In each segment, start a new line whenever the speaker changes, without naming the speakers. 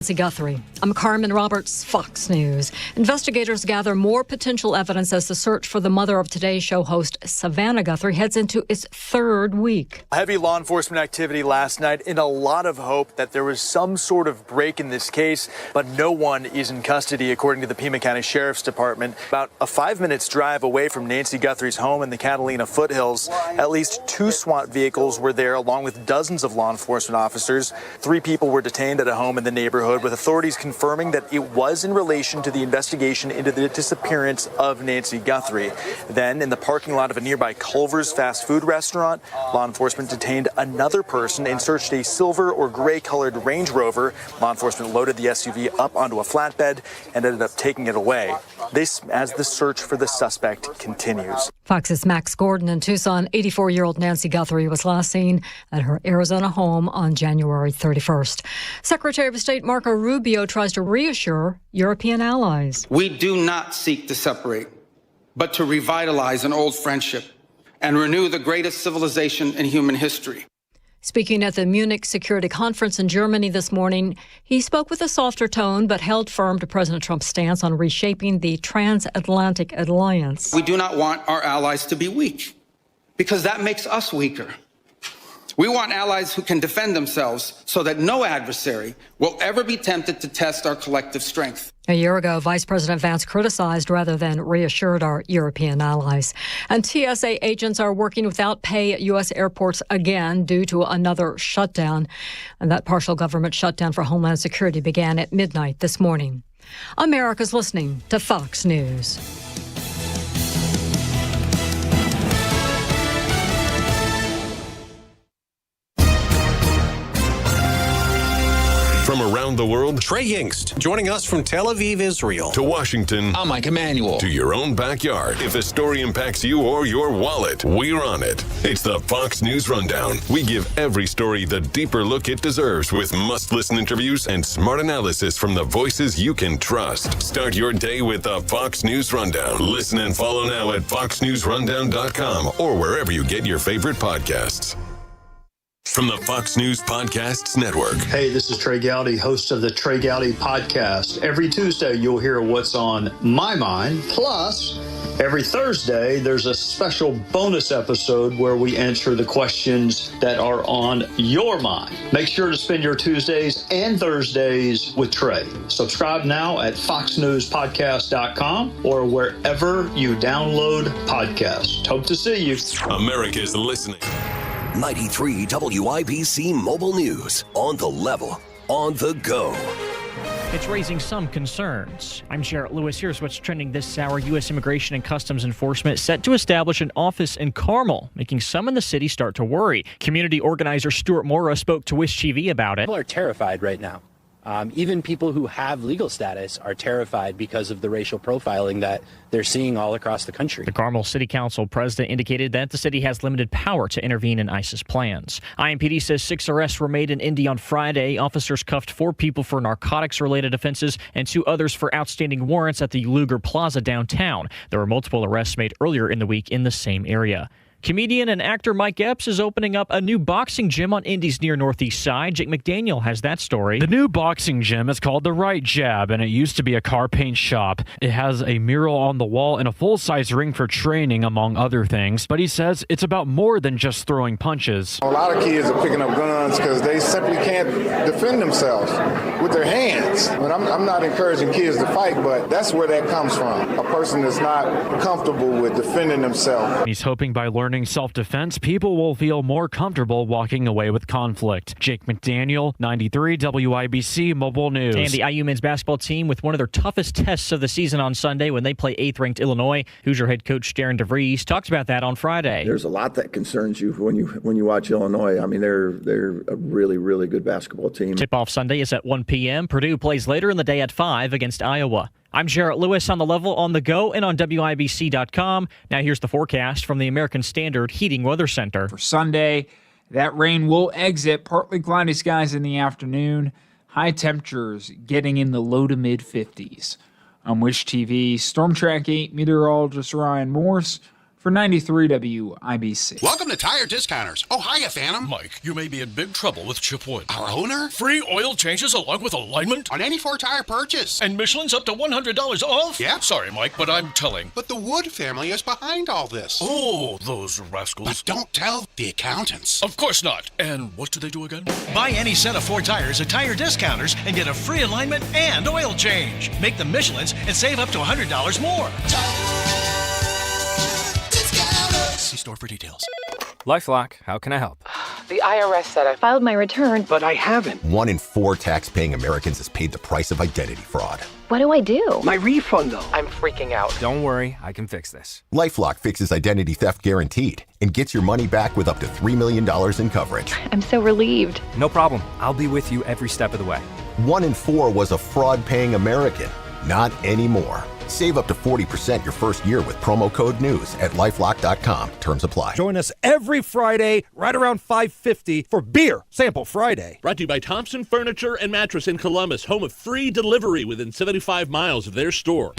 Nancy Guthrie. I'm Carmen Roberts, Fox News. Investigators gather more potential evidence as the search for the mother of Today Show host Savannah Guthrie heads into its third week.
Heavy law enforcement activity last night in a lot of hope that there was some sort of break in this case, but no one is in custody, according to the Pima County Sheriff's Department. About a 5 minutes drive away from Nancy Guthrie's home in the Catalina foothills, at least 2 SWAT vehicles were there, along with dozens of law enforcement officers. 3 people were detained at a home in the neighborhood, with authorities confirming that it was in relation to the investigation into the disappearance of Nancy Guthrie. Then, in the parking lot of a nearby Culver's fast food restaurant, law enforcement detained another person and searched a silver or gray-colored Range Rover. Law enforcement loaded the SUV up onto a flatbed and ended up taking it away. This as the search for the suspect continues.
Fox's Max Gordon in Tucson. 84-year-old Nancy Guthrie was last seen at her Arizona home on January 31st. Secretary of State Marco Rubio tries to reassure European allies.
We do not seek to separate, but to revitalize an old friendship and renew the greatest civilization in human history.
Speaking at the Munich Security Conference in Germany this morning, he spoke with a softer tone but held firm to President Trump's stance on reshaping the transatlantic alliance.
We do not want our allies to be weak, because that makes us weaker. We want allies who can defend themselves so that no adversary will ever be tempted to test our collective strength.
A year ago, Vice President Vance criticized rather than reassured our European allies. And TSA agents are working without pay at U.S. airports again due to another shutdown. And that partial government shutdown for Homeland Security began at midnight this morning. America's listening to Fox News.
From around the world,
Trey Yingst, joining us from Tel Aviv, Israel.
To Washington,
I'm Mike Emanuel.
To your own backyard. If a story impacts you or your wallet, we're on it. It's the Fox News Rundown. We give every story the deeper look it deserves with must-listen interviews and smart analysis from the voices you can trust. Start your day with the Fox News Rundown. Listen and follow now at foxnewsrundown.com or wherever you get your favorite podcasts. From the Fox News Podcasts Network.
Hey, this is Trey Gowdy, host of the Trey Gowdy Podcast. Every Tuesday, you'll hear what's on my mind. Plus, every Thursday, there's a special bonus episode where we answer the questions that are on your mind. Make sure to spend your Tuesdays and Thursdays with Trey. Subscribe now at foxnewspodcast.com or wherever you download podcasts. Hope to see you.
America's listening.
93 WIBC Mobile News. On the level, on the go.
It's raising some concerns. I'm Jarrett Lewis. Here's what's trending this hour. U.S. Immigration and Customs Enforcement set to establish an office in Carmel, making some in the city start to worry. Community organizer Stuart Mora spoke to WISH TV about it.
People are terrified right now. Even people who have legal status are terrified because of the racial profiling that they're seeing all across the country.
The Carmel City Council president indicated that the city has limited power to intervene in ISIS plans. IMPD says 6 arrests were made in Indy on Friday. Officers cuffed 4 people for narcotics-related offenses and 2 others for outstanding warrants at the Luger Plaza downtown. There were multiple arrests made earlier in the week in the same area. Comedian and actor Mike Epps is opening up a new boxing gym on Indy's near northeast side. Jake McDaniel has that story.
The new boxing gym is called The Right Jab, and it used to be a car paint shop. It has a mural on the wall and a full-size ring for training, among other things. But he says it's about more than just throwing punches.
A lot of kids are picking up guns because they simply can't defend themselves with their hands. I mean, I'm not encouraging kids to fight, but that's where that comes from. A person that's not comfortable with defending themselves.
He's hoping by learning self-defense, people will feel more comfortable walking away with conflict. Jake McDaniel, 93 WIBC Mobile News.
And the IU men's basketball team with one of their toughest tests of the season on Sunday when they play 8th-ranked Illinois. Hoosier head coach Darren DeVries talks about that on Friday.
There's a lot that concerns you when you watch Illinois. I mean, they're a really, really good basketball team.
Tip-off Sunday is at 1 p.m. Purdue plays later in the day at 5 against Iowa. I'm Jarrett Lewis on the level, on the go, and on WIBC.com. Now here's the forecast from the American Standard Heating Weather Center.
For Sunday, that rain will exit. Partly cloudy skies in the afternoon. High temperatures getting in the low to mid-50s. On WISH TV, Storm Track 8 meteorologist Ryan Morse for 93 WIBC.
Welcome to Tire Discounters. Oh, hiya, Phantom.
Mike, you may be in big trouble with Chip Wood.
Our owner?
Free oil changes along with alignment?
On any 4-tire purchase.
And Michelin's up to $100 off?
Yeah.
Sorry, Mike, but I'm telling.
But the Wood family is behind all this.
Oh, those rascals.
But don't tell the accountants.
Of course not. And what do they do again?
Buy any set of 4 tires at Tire Discounters and get a free alignment and oil change. Make them Michelin's and save up to $100 more. See store for details.
LifeLock, how can I help?
The IRS said I filed my return,
but I haven't.
1 in 4 tax-paying Americans has paid the price of identity fraud.
What do I do?
My refund, though.
I'm freaking out.
Don't worry, I can fix this.
LifeLock fixes identity theft guaranteed and gets your money back with up to $3 million in coverage.
I'm so relieved.
No problem. I'll be with you every step of the way.
1 in 4 was a fraud-paying American. Not anymore. Save up to 40% your first year with promo code NEWS at LifeLock.com. Terms apply.
Join us every Friday right around 5:50 for Beer Sample Friday.
Brought to you by Thompson Furniture and Mattress in Columbus, home of free delivery within 75 miles of their store.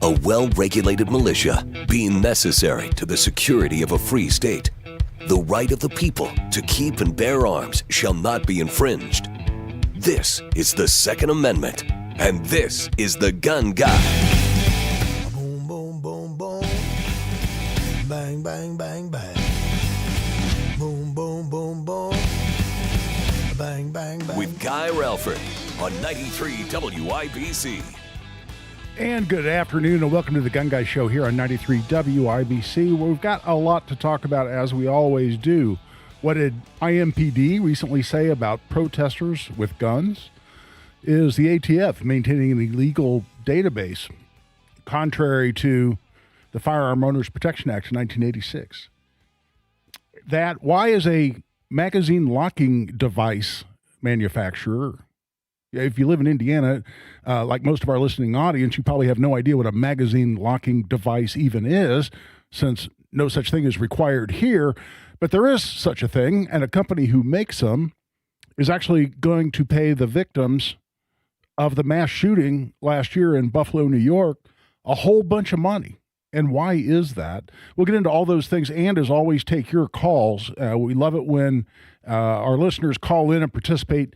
A well-regulated militia being necessary to the security of a free state. The right of the people to keep and bear arms shall not be infringed. This is the Second Amendment. And this is the Gun Guy.
Boom, boom, boom, boom. Bang, bang, bang, bang. Boom, boom, boom, boom. Bang, bang, bang.
With Guy Relford on 93 WIBC.
And good afternoon and welcome to the Gun Guy Show here on 93 WIBC. Well, we've got a lot to talk about as we always do. What did IMPD recently say about protesters with guns? Is the ATF maintaining an illegal database contrary to the Firearm Owners Protection Act of 1986? Why is a magazine locking device manufacturer, if you live in Indiana, like most of our listening audience, you probably have no idea what a magazine locking device even is, since no such thing is required here, but there is such a thing, and a company who makes them is actually going to pay the victims of the mass shooting last year in Buffalo, New York, a whole bunch of money. And why is that? We'll get into all those things and, as always, take your calls. We love it when our listeners call in and participate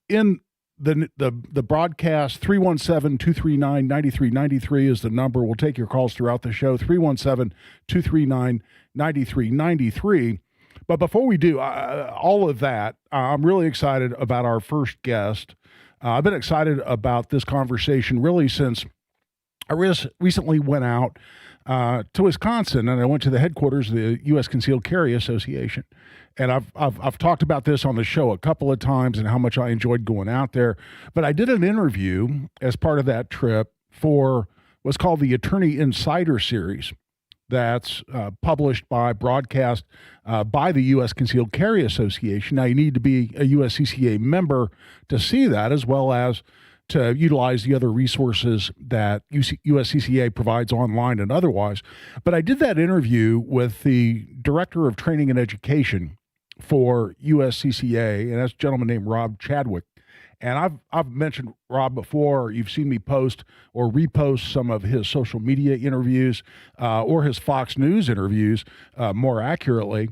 in the broadcast. 317-239-9393 is the number. We'll take your calls throughout the show, 317-239-9393. But before we do all of that, I'm really excited about our first guest. I've been excited about this conversation really since I recently went out to Wisconsin, and I went to the headquarters of the U.S. Concealed Carry Association. And I've talked about this on the show a couple of times and how much I enjoyed going out there. But I did an interview as part of that trip for what's called the Attorney Insider Series. That's published broadcast by the U.S. Concealed Carry Association. Now, you need to be a USCCA member to see that, as well as to utilize the other resources that USCCA provides online and otherwise. But I did that interview with the Director of Training and Education for USCCA, and that's a gentleman named Rob Chadwick. And I've mentioned Rob before. You've seen me post or repost some of his social media interviews or his Fox News interviews more accurately.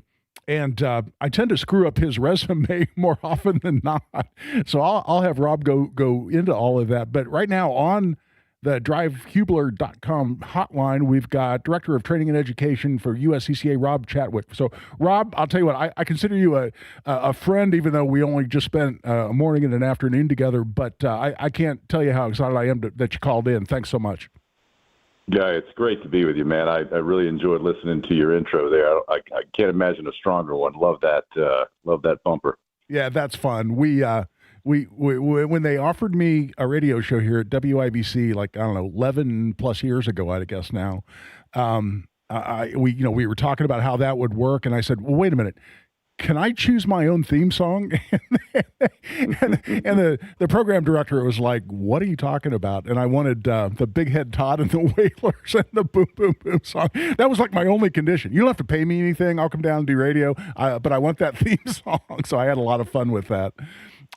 And I tend to screw up his resume more often than not. So I'll have Rob go into all of that. But right now on the drivehubler.com hotline, we've got Director of Training and Education for USCCA, Rob Chadwick. So, Rob, I'll tell you what, I consider you a friend, even though we only just spent a morning and an afternoon together. But I can't tell you how excited I am that you called in. Thanks so much.
Yeah, it's great to be with you, man. I really enjoyed listening to your intro there. I can't imagine a stronger one. Love that bumper.
Yeah, that's fun. We when they offered me a radio show here at WIBC, like, I don't know, 11 plus years ago, I guess now, we were talking about how that would work, and I said, well, wait a minute. Can I choose my own theme song? and the program director was like, what are you talking about? And I wanted the Big Head Todd and the Wailers and the Boom Boom Boom song. That was like my only condition. You don't have to pay me anything. I'll come down and do radio, but I want that theme song. So I had a lot of fun with that.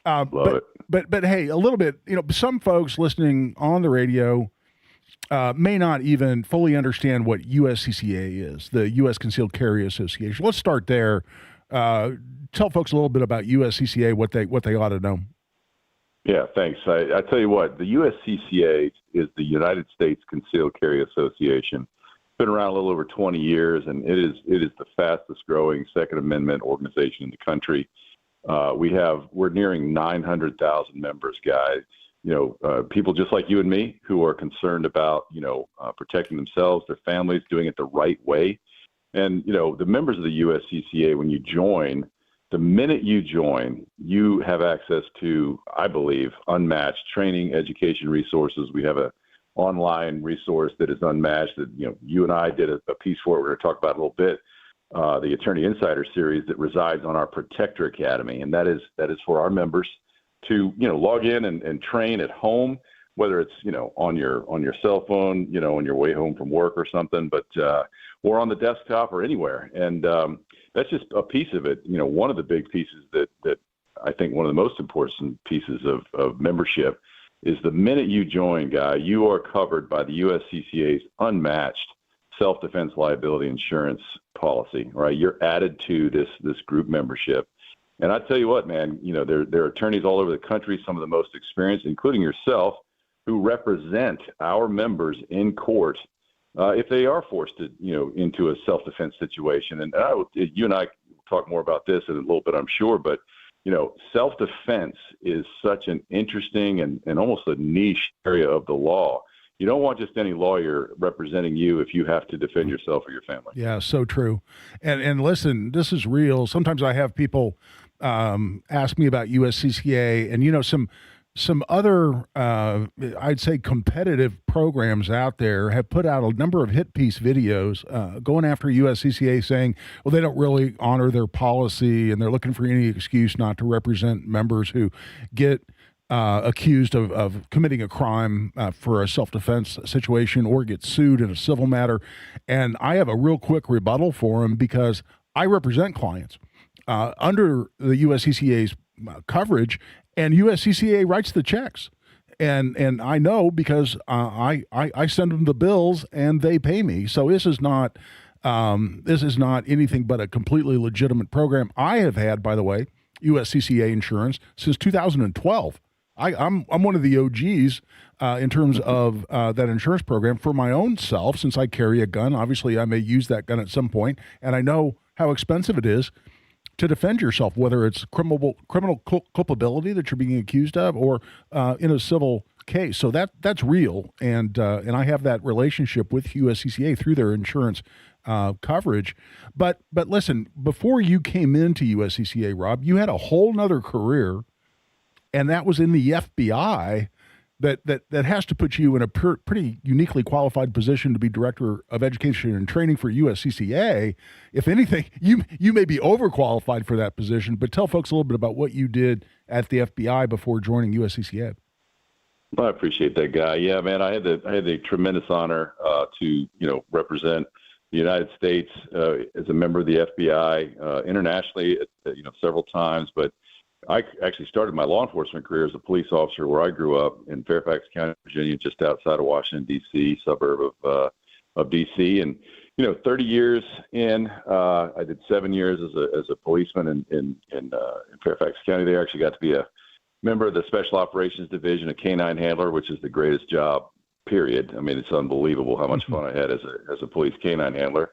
Love it.
But hey, a little bit, some folks listening on the radio may not even fully understand what USCCA is, the U.S. Concealed Carry Association. Let's start there. Tell folks a little bit about USCCA, what they ought to know.
Yeah, thanks. I tell you what, the USCCA is the United States Concealed Carry Association. It's been around a little over 20 years, and it is the fastest growing Second Amendment organization in the country. We're nearing 900,000 members, guys. People just like you and me who are concerned about, protecting themselves, their families, doing it the right way. And, the members of the USCCA, when you join, the minute you join, you have access to, I believe, unmatched training, education resources. We have an online resource that is unmatched that, you and I did a piece for it. We're going to talk about a little bit, the Attorney Insider Series that resides on our Protector Academy. And that is for our members to, log in and train at home, whether it's, on your cell phone, on your way home from work or something, but, or on the desktop or anywhere. And, that's just a piece of it. One of the big pieces that I think one of the most important pieces of membership is the minute you join, Guy, you are covered by the USCCA's unmatched self-defense liability insurance policy, right? You're added to this group membership. And I tell you what, man, there are attorneys all over the country, some of the most experienced, including yourself, who represent our members in court if they are forced to, into a self-defense situation. And you and I will talk more about this in a little bit, I'm sure, but, self-defense is such an interesting and almost a niche area of the law. You don't want just any lawyer representing you if you have to defend yourself or your family.
Yeah, so true. And listen, this is real. Sometimes I have people ask me about USCCA and, some other, I'd say, competitive programs out there have put out a number of hit piece videos going after USCCA saying, well, they don't really honor their policy and they're looking for any excuse not to represent members who get accused of committing a crime for a self-defense situation or get sued in a civil matter. And I have a real quick rebuttal for them because I represent clients under the USCCA's coverage, and USCCA writes the checks. And I know because I send them the bills and they pay me. So this is not anything but a completely legitimate program. I have had, by the way, USCCA insurance since 2012. I'm one of the OGs in terms of that insurance program for my own self. Since I carry a gun, obviously I may use that gun at some point, and I know how expensive it is to defend yourself, whether it's criminal culpability that you're being accused of, or in a civil case. So that's real, and I have that relationship with USCCA through their insurance coverage. But listen, before you came into USCCA, Rob, you had a whole nother career, and that was in the FBI. That has to put you in a pretty uniquely qualified position to be Director of Education and Training for USCCA. If anything, you may be overqualified for that position, but tell folks a little bit about what you did at the FBI before joining USCCA.
Well, I appreciate that, Guy. Yeah, man, I had the tremendous honor to represent the United States as a member of the FBI internationally, several times, but I actually started my law enforcement career as a police officer where I grew up in Fairfax County, Virginia, just outside of Washington, D.C., suburb of D.C. And, 30 years in, I did 7 years as a policeman in Fairfax County. There, I actually got to be a member of the Special Operations Division, a canine handler, which is the greatest job, period. I mean, it's unbelievable how much fun I had as a police canine handler.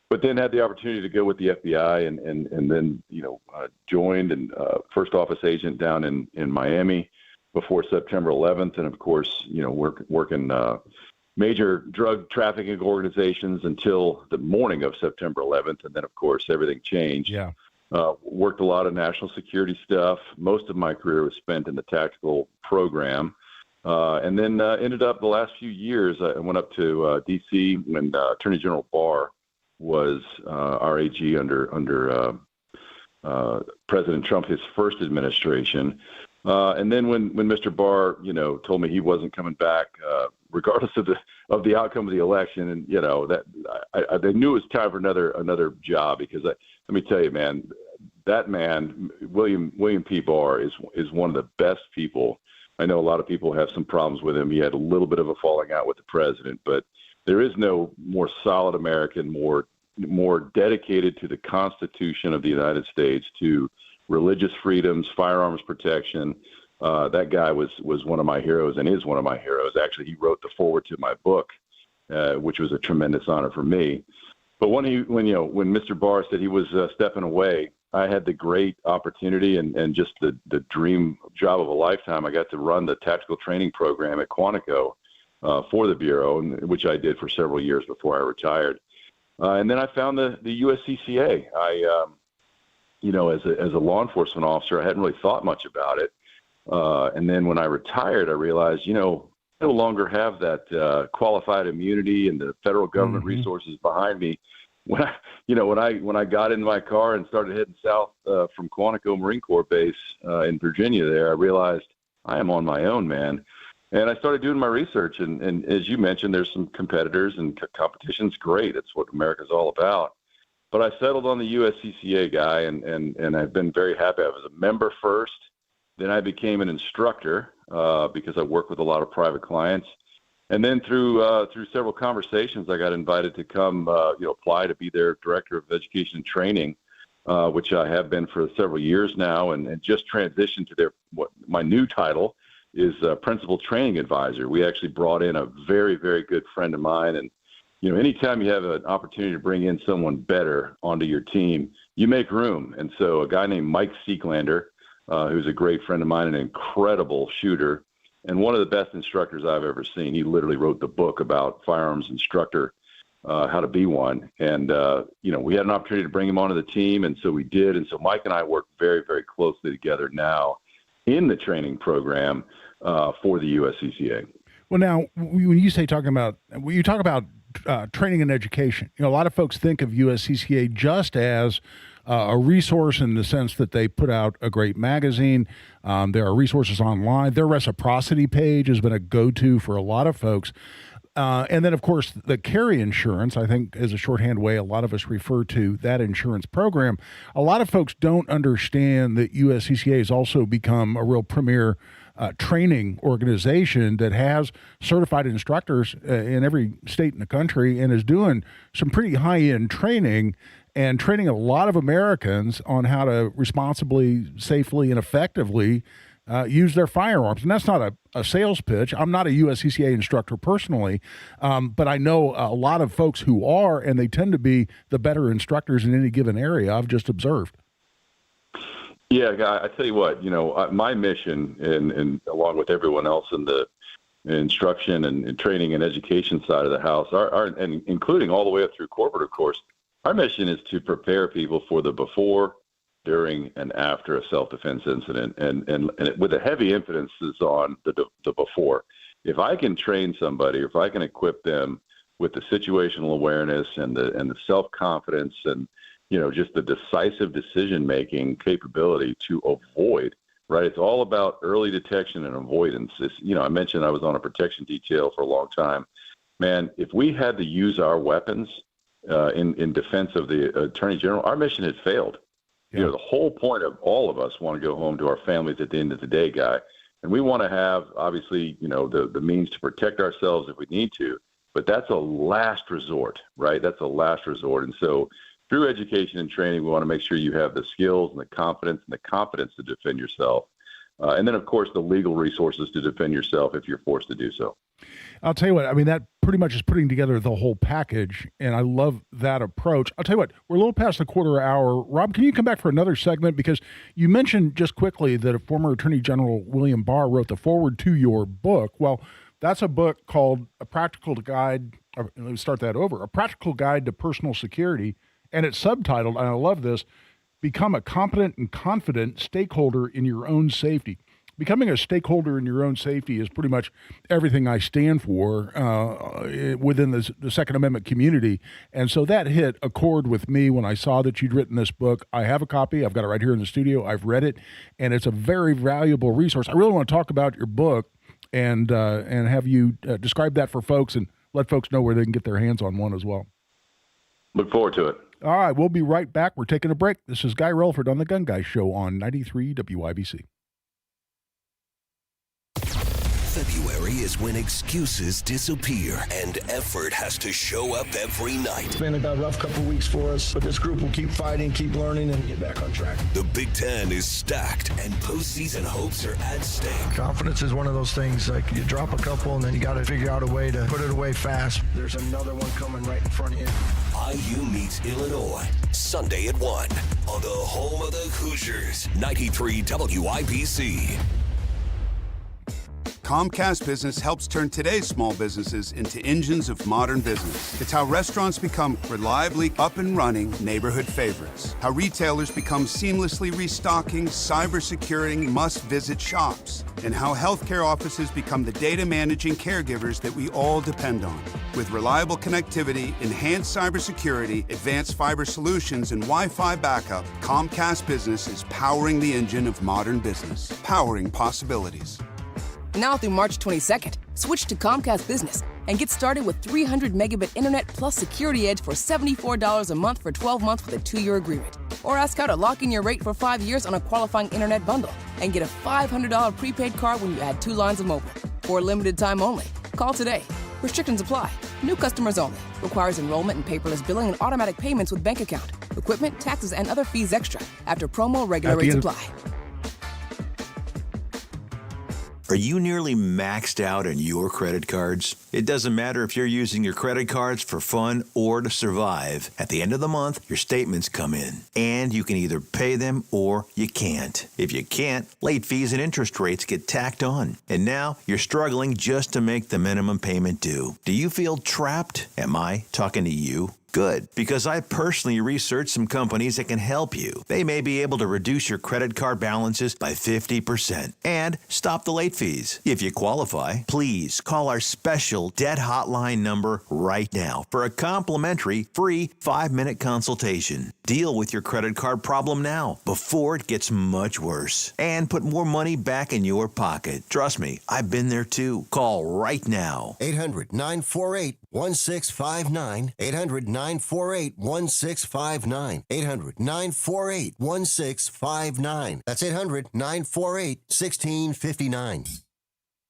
But then had the opportunity to go with the FBI and then, joined and first office agent down in Miami before September 11th. And of course, working major drug trafficking organizations until the morning of September 11th. And then of course, everything changed.
Yeah.
Worked a lot of national security stuff. Most of my career was spent in the tactical program. And then ended up the last few years, I went up to D.C. when Attorney General Barr was our AG under President Trump, his first administration. And then when Mr. Barr, told me he wasn't coming back, regardless of the outcome of the election, and that I knew it was time for another job, because let me tell you, man, that man, William P. Barr is one of the best people I know a lot of people have some problems with him. He had a little bit of a falling out with the president, but there is no more solid American, more dedicated to the Constitution of the United States, to religious freedoms, firearms protection. That guy was one of my heroes and is one of my heroes. Actually, he wrote the foreword to my book, which was a tremendous honor for me. But when Mr. Barr said he was stepping away, I had the great opportunity and just the dream job of a lifetime. I got to run the tactical training program at Quantico for the Bureau, which I did for several years before I retired. And then I found the USCCA. As a law enforcement officer, I hadn't really thought much about it. And then when I retired, I realized, I no longer have that qualified immunity and the federal government resources behind me. When I got in my car and started heading south from Quantico Marine Corps Base in Virginia there, I realized I am on my own, man. And I started doing my research. And as you mentioned, there's some competitors and competition's great. It's what America's all about. But I settled on the USCCA guy, and I've been very happy. I was a member first. Then I became an instructor because I work with a lot of private clients. And then through several conversations, I got invited to come, apply to be their director of education and training, which I have been for several years now, and just transitioned to my new title is principal training advisor. We actually brought in a very, very good friend of mine, and anytime you have an opportunity to bring in someone better onto your team, you make room. And so a guy named Mike Seeklander, who's a great friend of mine, an incredible shooter, and one of the best instructors I've ever seen. He literally wrote the book about firearms instructor, how to be one. And, we had an opportunity to bring him onto the team, and so we did. And so Mike and I work very, very closely together now in the training program for the USCCA.
Well, now, when you talk about training and education, a lot of folks think of USCCA just as a resource in the sense that they put out a great magazine. There are resources online. Their reciprocity page has been a go-to for a lot of folks. And then, of course, the carry insurance, I think, is a shorthand way a lot of us refer to that insurance program. A lot of folks don't understand that USCCA has also become a real premier training organization that has certified instructors in every state in the country and is doing some pretty high-end training and training a lot of Americans on how to responsibly, safely, and effectively use their firearms. And that's not a sales pitch. I'm not a USCCA instructor personally, but I know a lot of folks who are, and they tend to be the better instructors in any given area I've just observed.
Yeah, I tell you what, my mission, and along with everyone else in the instruction and training and education side of the house, and including all the way up through corporate, of course, our mission is to prepare people for the before, during, and after a self-defense incident, and with a heavy emphasis on the before. If I can train somebody, if I can equip them with the situational awareness and the self-confidence and just the decisive decision-making capability to avoid, right? It's all about early detection and avoidance. I mentioned I was on a protection detail for a long time. Man, if we had to use our weapons in defense of the Attorney General, our mission had failed. Yeah. The whole point of all of us want to go home to our families at the end of the day, Guy. And we want to have, obviously, the means to protect ourselves if we need to, but that's a last resort, right? That's a last resort. And so through education and training, we want to make sure you have the skills and the confidence to defend yourself. And then, of course, the legal resources to defend yourself if you're forced to do so.
I'll tell you what, I mean, that pretty much is putting together the whole package, and I love that approach. I'll tell you what, we're a little past the quarter hour. Rob, can you come back for another segment? Because you mentioned just quickly that a former Attorney General William Barr wrote the foreword to your book. Well, that's a book called A Practical Guide, let me start that over, A Practical Guide to Personal Security, and it's subtitled, and I love this, Become a Competent and Confident Stakeholder in Your Own Safety. Becoming a stakeholder in your own safety is pretty much everything I stand for within the Second Amendment community. And so that hit a chord with me when I saw that you'd written this book. I have a copy. I've got it right here in the studio. I've read it, and it's a very valuable resource. I really want to talk about your book and have you describe that for folks and let folks know where they can get their hands on one as well.
Look forward to it.
All right, we'll be right back. We're taking a break. This is Guy Relford on The Gun Guy Show on 93 WIBC.
February is when excuses disappear and effort has to show up every night.
It's been a rough couple weeks for us, but this group will keep fighting, keep learning, and get back on track.
The Big Ten is stacked, and postseason hopes are at stake.
Confidence is one of those things, like you drop a couple, and then you got to figure out a way to put it away fast. There's another one coming right in front of you.
IU meets Illinois, Sunday at 1 on the home of the Hoosiers, 93 WIBC.
Comcast Business helps turn today's small businesses into engines of modern business. It's how restaurants become reliably up and running neighborhood favorites. How retailers become seamlessly restocking, cyber-securing, must-visit shops. And how healthcare offices become the data managing caregivers that we all depend on. With reliable connectivity, enhanced cybersecurity, advanced fiber solutions, and Wi-Fi backup, Comcast Business is powering the engine of modern business. Powering possibilities.
Now through March 22nd, switch to Comcast Business and get started with 300 megabit internet plus Security Edge for $74 a month for 12 months with a 2-year agreement. Or ask how to lock in your rate for 5 years on a qualifying internet bundle and get a $500 prepaid card when you add 2 lines of mobile. For a limited time only. Call today. Restrictions apply. New customers only. Requires enrollment and paperless billing and automatic payments with bank account. Equipment, taxes, and other fees extra. After promo, regular rates apply.
Are you nearly maxed out on your credit cards? It doesn't matter if you're using your credit cards for fun or to survive. At the end of the month, your statements come in, and you can either pay them or you can't. If you can't, late fees and interest rates get tacked on. And now you're struggling just to make the minimum payment due. Do you feel trapped? Am I talking to you? Good, because I personally researched some companies that can help you. They may be able to reduce your credit card balances by 50% and stop the late fees. If you qualify, please call our special debt hotline number right now for a complimentary free 5-minute consultation. Deal with your credit card problem now before it gets much worse and put more money back in your pocket. Trust me, I've been there too. Call right now.
800-948-1659. 800-948-1659. 800-948-1659. That's 800-948-1659.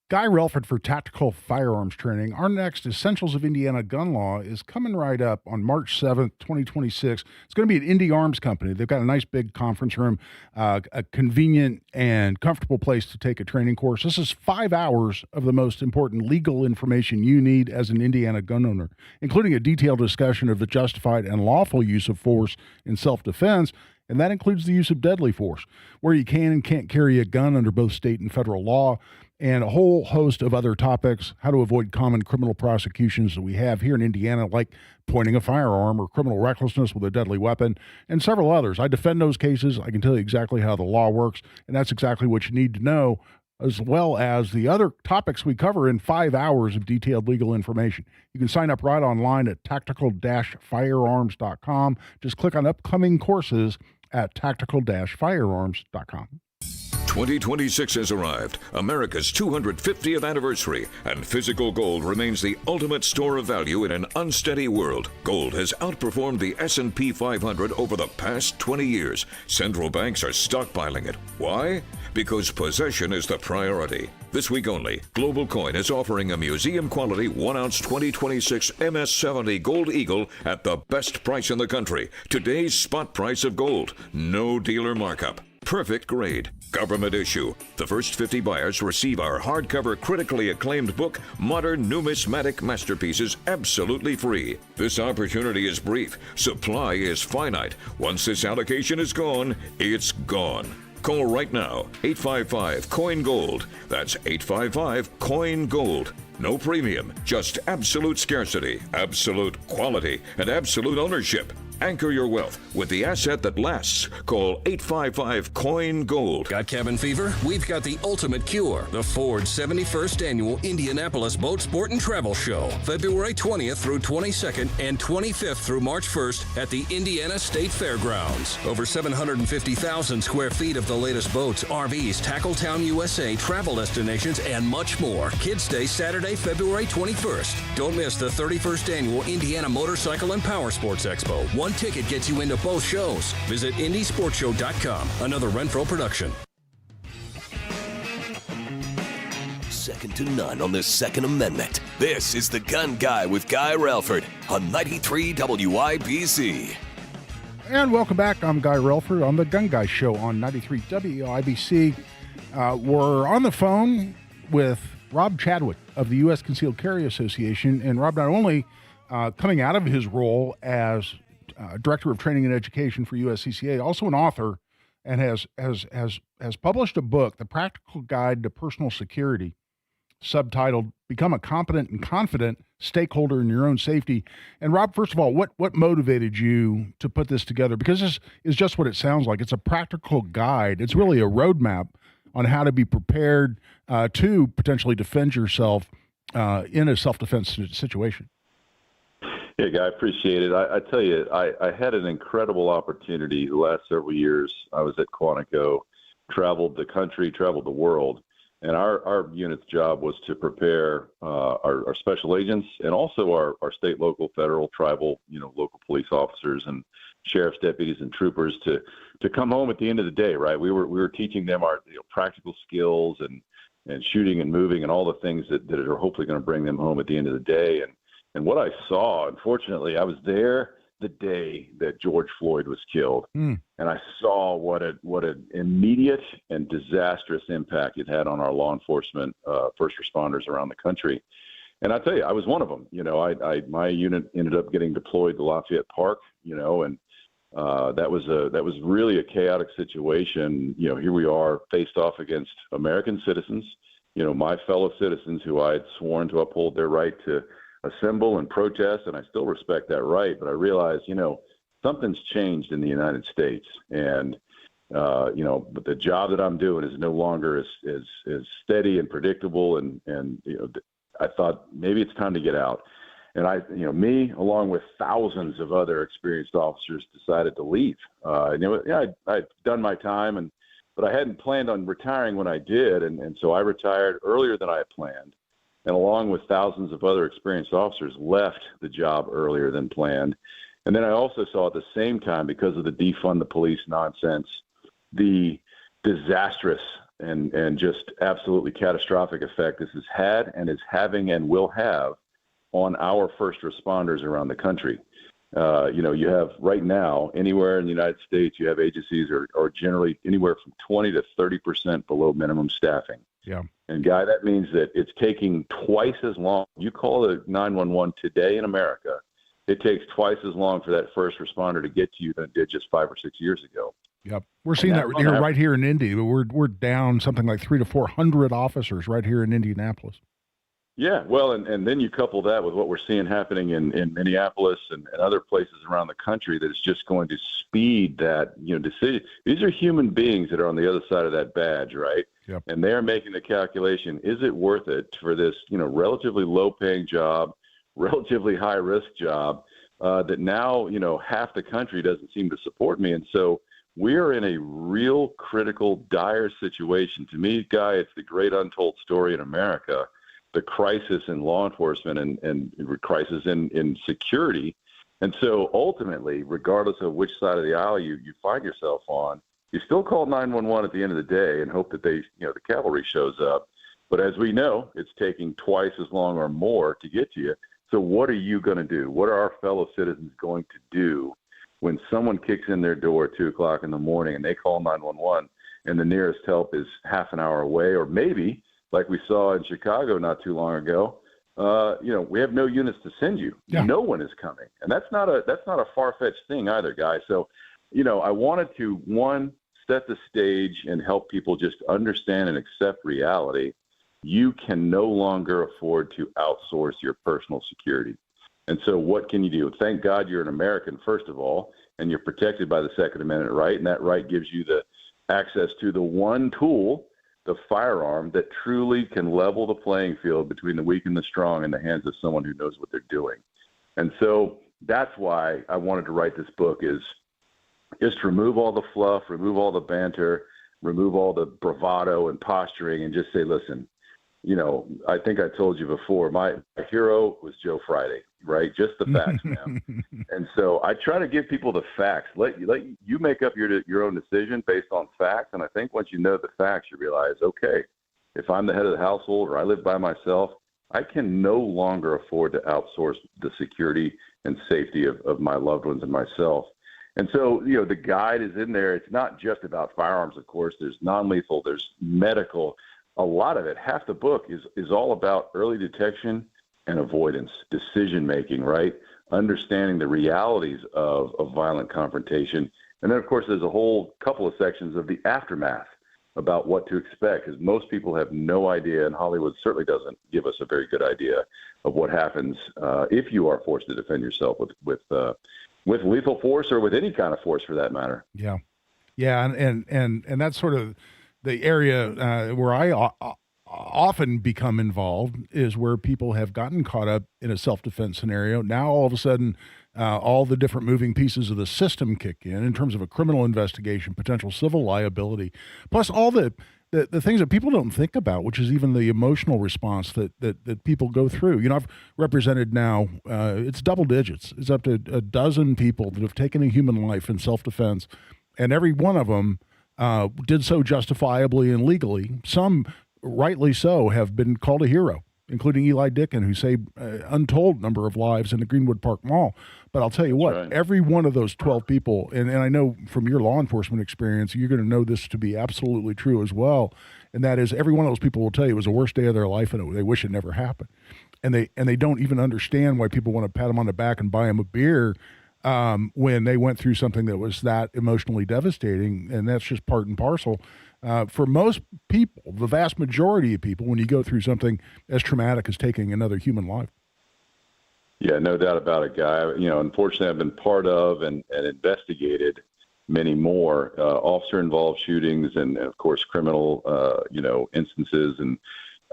Guy Relford for Tactical Firearms Training. Our next Essentials of Indiana Gun Law is coming right up on March 7th, 2026. It's going to be at Indy Arms Company. They've got a nice big conference room, a convenient and comfortable place to take a training course. This is 5 hours of the most important legal information you need as an Indiana gun owner, including a detailed discussion of the justified and lawful use of force in self-defense. And that includes the use of deadly force, where you can and can't carry a gun under both state and federal law, and a whole host of other topics, how to avoid common criminal prosecutions that we have here in Indiana, like pointing a firearm or criminal recklessness with a deadly weapon, and several others. I defend those cases. I can tell you exactly how the law works, and that's exactly what you need to know, as well as the other topics we cover in 5 hours of detailed legal information. You can sign up right online at tactical-firearms.com. Just click on upcoming courses at tactical-firearms.com.
2026 has arrived, America's 250th anniversary, and physical gold remains the ultimate store of value in an unsteady world. Gold has outperformed the S&P 500 over the past 20 years. Central banks are stockpiling it. Why? Because possession is the priority. This week only, Global Coin is offering a museum-quality 1-ounce 2026 MS-70 Gold Eagle at the best price in the country. Today's spot price of gold. No dealer markup. Perfect grade. Government issue. The first 50 buyers receive our hardcover critically acclaimed book, Modern Numismatic Masterpieces, absolutely free. This opportunity is brief. Supply is finite. Once this allocation is gone, it's gone. Call right now, 855-COIN-GOLD. That's 855-COIN-GOLD. No premium, just absolute scarcity, absolute quality, and absolute ownership. Anchor your wealth with the asset that lasts. Call 855-COIN-GOLD.
Got cabin fever? We've got the ultimate cure. The Ford 71st Annual Indianapolis Boat Sport and Travel Show. February 20th through 22nd and 25th through March 1st at the Indiana State Fairgrounds. Over 750,000 square feet of the latest boats, RVs, Tackle Town USA, travel destinations, and much more. Kids Day Saturday, February 21st. Don't miss the 31st Annual Indiana Motorcycle and Power Sports Expo. One ticket gets you into both shows. Visit IndySportsShow.com. Another Renfro production.
second to none on the Second Amendment. This is The Gun Guy with Guy Relford on 93 WIBC.
And welcome back. I'm Guy Relford on The Gun Guy Show on 93 WIBC. We're on the phone with Rob Chadwick of the U.S. Concealed Carry Association. And Rob, not only coming out of his role as Director of Training and Education for USCCA, also an author, and has published a book, The Practical Guide to Personal Security, subtitled "Become a Competent and Confident Stakeholder in Your Own Safety." And Rob, first of all, what motivated you to put this together? Because this is just what it sounds like. It's a practical guide. It's really a roadmap on how to be prepared to potentially defend yourself in a self-defense situation.
Yeah, Guy, I appreciate it. I tell you, I had an incredible opportunity the last several years. I was at Quantico, traveled the country, traveled the world, and our unit's job was to prepare our special agents and also our state, local, federal, tribal, local police officers and sheriff's deputies and troopers to come home at the end of the day, right? We were teaching them our practical skills and shooting and moving and all the things that are hopefully going to bring them home at the end of the day. And what I saw, unfortunately, I was there the day that George Floyd was killed, and I saw what an immediate and disastrous impact it had on our law enforcement, first responders around the country. And I tell you, I was one of them. My unit ended up getting deployed to Lafayette Park, and that was really a chaotic situation. Here we are faced off against American citizens, my fellow citizens who I had sworn to uphold their right to assemble and protest, and I still respect that right. But I realized, something's changed in the United States, and but the job that I'm doing is no longer as steady and predictable. And I thought maybe it's time to get out. And me, along with thousands of other experienced officers, decided to leave. I'd done my time, but I hadn't planned on retiring when I did, and so I retired earlier than I had planned. And along with thousands of other experienced officers, left the job earlier than planned. And then I also saw at the same time, because of the defund the police nonsense, the disastrous and just absolutely catastrophic effect this has had and is having and will have on our first responders around the country. You have right now, anywhere in the United States, you have agencies are generally anywhere from 20 to 30% below minimum staffing.
Yeah.
And Guy, that means that it's taking twice as long. You call the 911 today in America, it takes twice as long for that first responder to get to you than it did just 5 or 6 years ago.
Yep. We're seeing that right here in Indy. We're down something like 300 to 400 officers right here in Indianapolis.
Yeah, well, and then you couple that with what we're seeing happening in Minneapolis and other places around the country that is just going to speed that, decision. These are human beings that are on the other side of that badge, right?
Yep.
And they're making the calculation, is it worth it for this, relatively low-paying job, relatively high-risk job that now, half the country doesn't seem to support me. And so we're in a real critical, dire situation. To me, Guy, it's the great untold story in America. The crisis in law enforcement and crisis in security. And so ultimately, regardless of which side of the aisle you find yourself on, you still call 911 at the end of the day and hope that the cavalry shows up. But as we know, it's taking twice as long or more to get to you. So what are you going to do? What are our fellow citizens going to do when someone kicks in their door at 2 o'clock in the morning and they call 911 and the nearest help is half an hour away, or maybe like we saw in Chicago not too long ago, we have no units to send you. Yeah. No one is coming, and that's not a far-fetched thing either, Guy. So, I wanted to set the stage and help people just understand and accept reality. You can no longer afford to outsource your personal security, and so what can you do? Thank God you're an American, first of all, and you're protected by the Second Amendment right, and that right gives you the access to the one tool, the firearm, that truly can level the playing field between the weak and the strong in the hands of someone who knows what they're doing. And so that's why I wanted to write this book, is just remove all the fluff, remove all the banter, remove all the bravado and posturing, and just say, listen, I think I told you before, my hero was Joe Friday, right? Just the facts, man. And so I try to give people the facts. Let you make up your own decision based on facts. And I think once you know the facts, you realize, okay, if I'm the head of the household or I live by myself, I can no longer afford to outsource the security and safety of my loved ones and myself. And so, the guide is in there. It's not just about firearms, of course. There's non-lethal, there's medical. A lot of it, half the book is all about early detection and avoidance, decision-making, right? Understanding the realities of violent confrontation. And then, of course, there's a whole couple of sections of the aftermath about what to expect, because most people have no idea, and Hollywood certainly doesn't give us a very good idea of what happens if you are forced to defend yourself with lethal force or with any kind of force for that matter.
Yeah. And that's sort of the area where I often become involved, is where people have gotten caught up in a self-defense scenario. Now, all of a sudden, all the different moving pieces of the system kick in terms of a criminal investigation, potential civil liability, plus all the things that people don't think about, which is even the emotional response that people go through. I've represented now, it's double digits. It's up to a dozen people that have taken a human life in self-defense, and every one of them did so justifiably and legally. Some, rightly so, have been called a hero, including Eli Dickin, who saved an untold number of lives in the Greenwood Park Mall. But I'll tell you what, right, every one of those 12 people, and I know from your law enforcement experience, you're going to know this to be absolutely true as well, and that is every one of those people will tell you it was the worst day of their life and they wish it never happened. And they don't even understand why people want to pat them on the back and buy them a beer when they went through something that was that emotionally devastating, and that's just part and parcel. For most people, the vast majority of people, when you go through something as traumatic as taking another human life.
Yeah, no doubt about it, Guy. Unfortunately, I've been part of and investigated many more officer-involved shootings and, of course, criminal, instances. And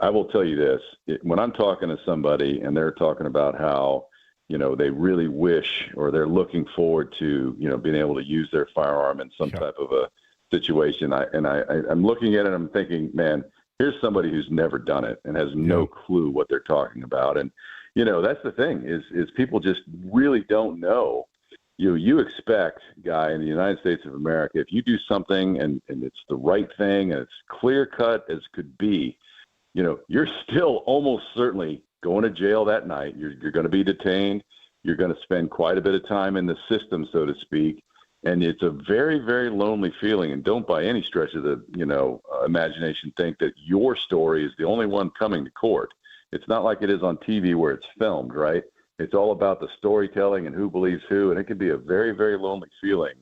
I will tell you this, when I'm talking to somebody and they're talking about how, they really wish or they're looking forward to, being able to use their firearm in some type of a situation, I'm looking at it and I'm thinking, man, here's somebody who's never done it and has no clue what they're talking about. And, that's the thing is people just really don't know. You expect, Guy, in the United States of America, if you do something and it's the right thing and it's clear cut as could be, you're still almost certainly going to jail that night. You're going to be detained. You're going to spend quite a bit of time in the system, so to speak. And it's a very, very lonely feeling. And don't by any stretch of the, imagination think that your story is the only one coming to court. It's not like it is on TV where it's filmed, right? It's all about the storytelling and who believes who. And it can be a very, very lonely feeling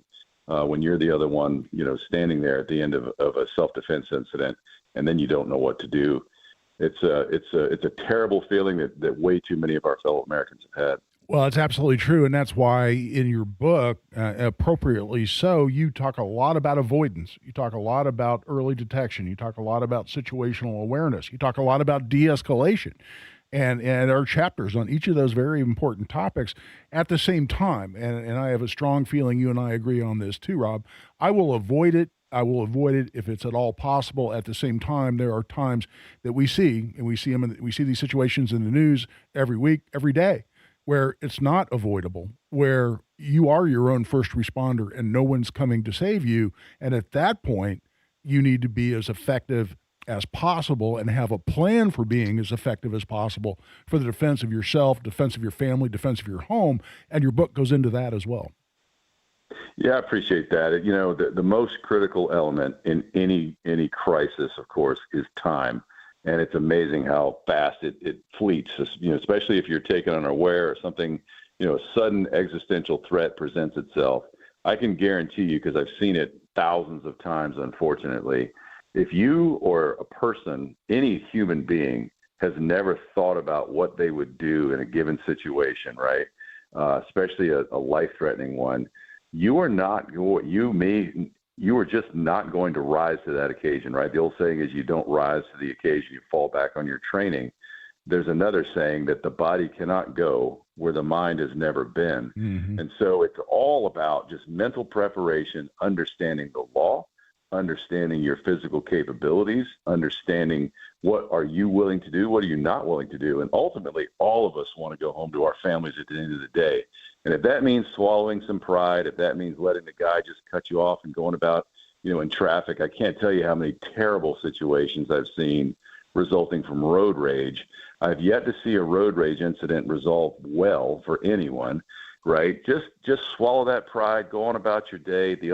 when you're the other one, standing there at the end of a self-defense incident, and then you don't know what to do. It's a terrible feeling that way too many of our fellow Americans have had.
Well, it's absolutely true, and that's why in your book, appropriately so, you talk a lot about avoidance. You talk a lot about early detection. You talk a lot about situational awareness. You talk a lot about de-escalation, and there are chapters on each of those very important topics at the same time, and I have a strong feeling you and I agree on this too, Rob. I will avoid it. I will avoid it if it's at all possible. At the same time, there are times that we see these situations in the news every week, every day, where it's not avoidable, where you are your own first responder and no one's coming to save you. And at that point, you need to be as effective as possible and have a plan for being as effective as possible for the defense of yourself, defense of your family, defense of your home. And your book goes into that as well.
Yeah, I appreciate that. The most critical element in any crisis, of course, is time. And it's amazing how fast it fleets, especially if you're taken unaware or something, a sudden existential threat presents itself. I can guarantee you, because I've seen it thousands of times, unfortunately, if you or a person, any human being, has never thought about what they would do in a given situation, right, especially a life-threatening one, you are just not going to rise to that occasion, right? The old saying is you don't rise to the occasion, you fall back on your training. There's another saying that the body cannot go where the mind has never been. Mm-hmm. And so it's all about just mental preparation, understanding the law, understanding your physical capabilities, understanding what are you willing to do, what are you not willing to do. And ultimately, all of us want to go home to our families at the end of the day. And if that means swallowing some pride, if that means letting the guy just cut you off and going about, in traffic, I can't tell you how many terrible situations I've seen resulting from road rage. I've yet to see a road rage incident resolve well for anyone, right? Just swallow that pride, go on about your day. The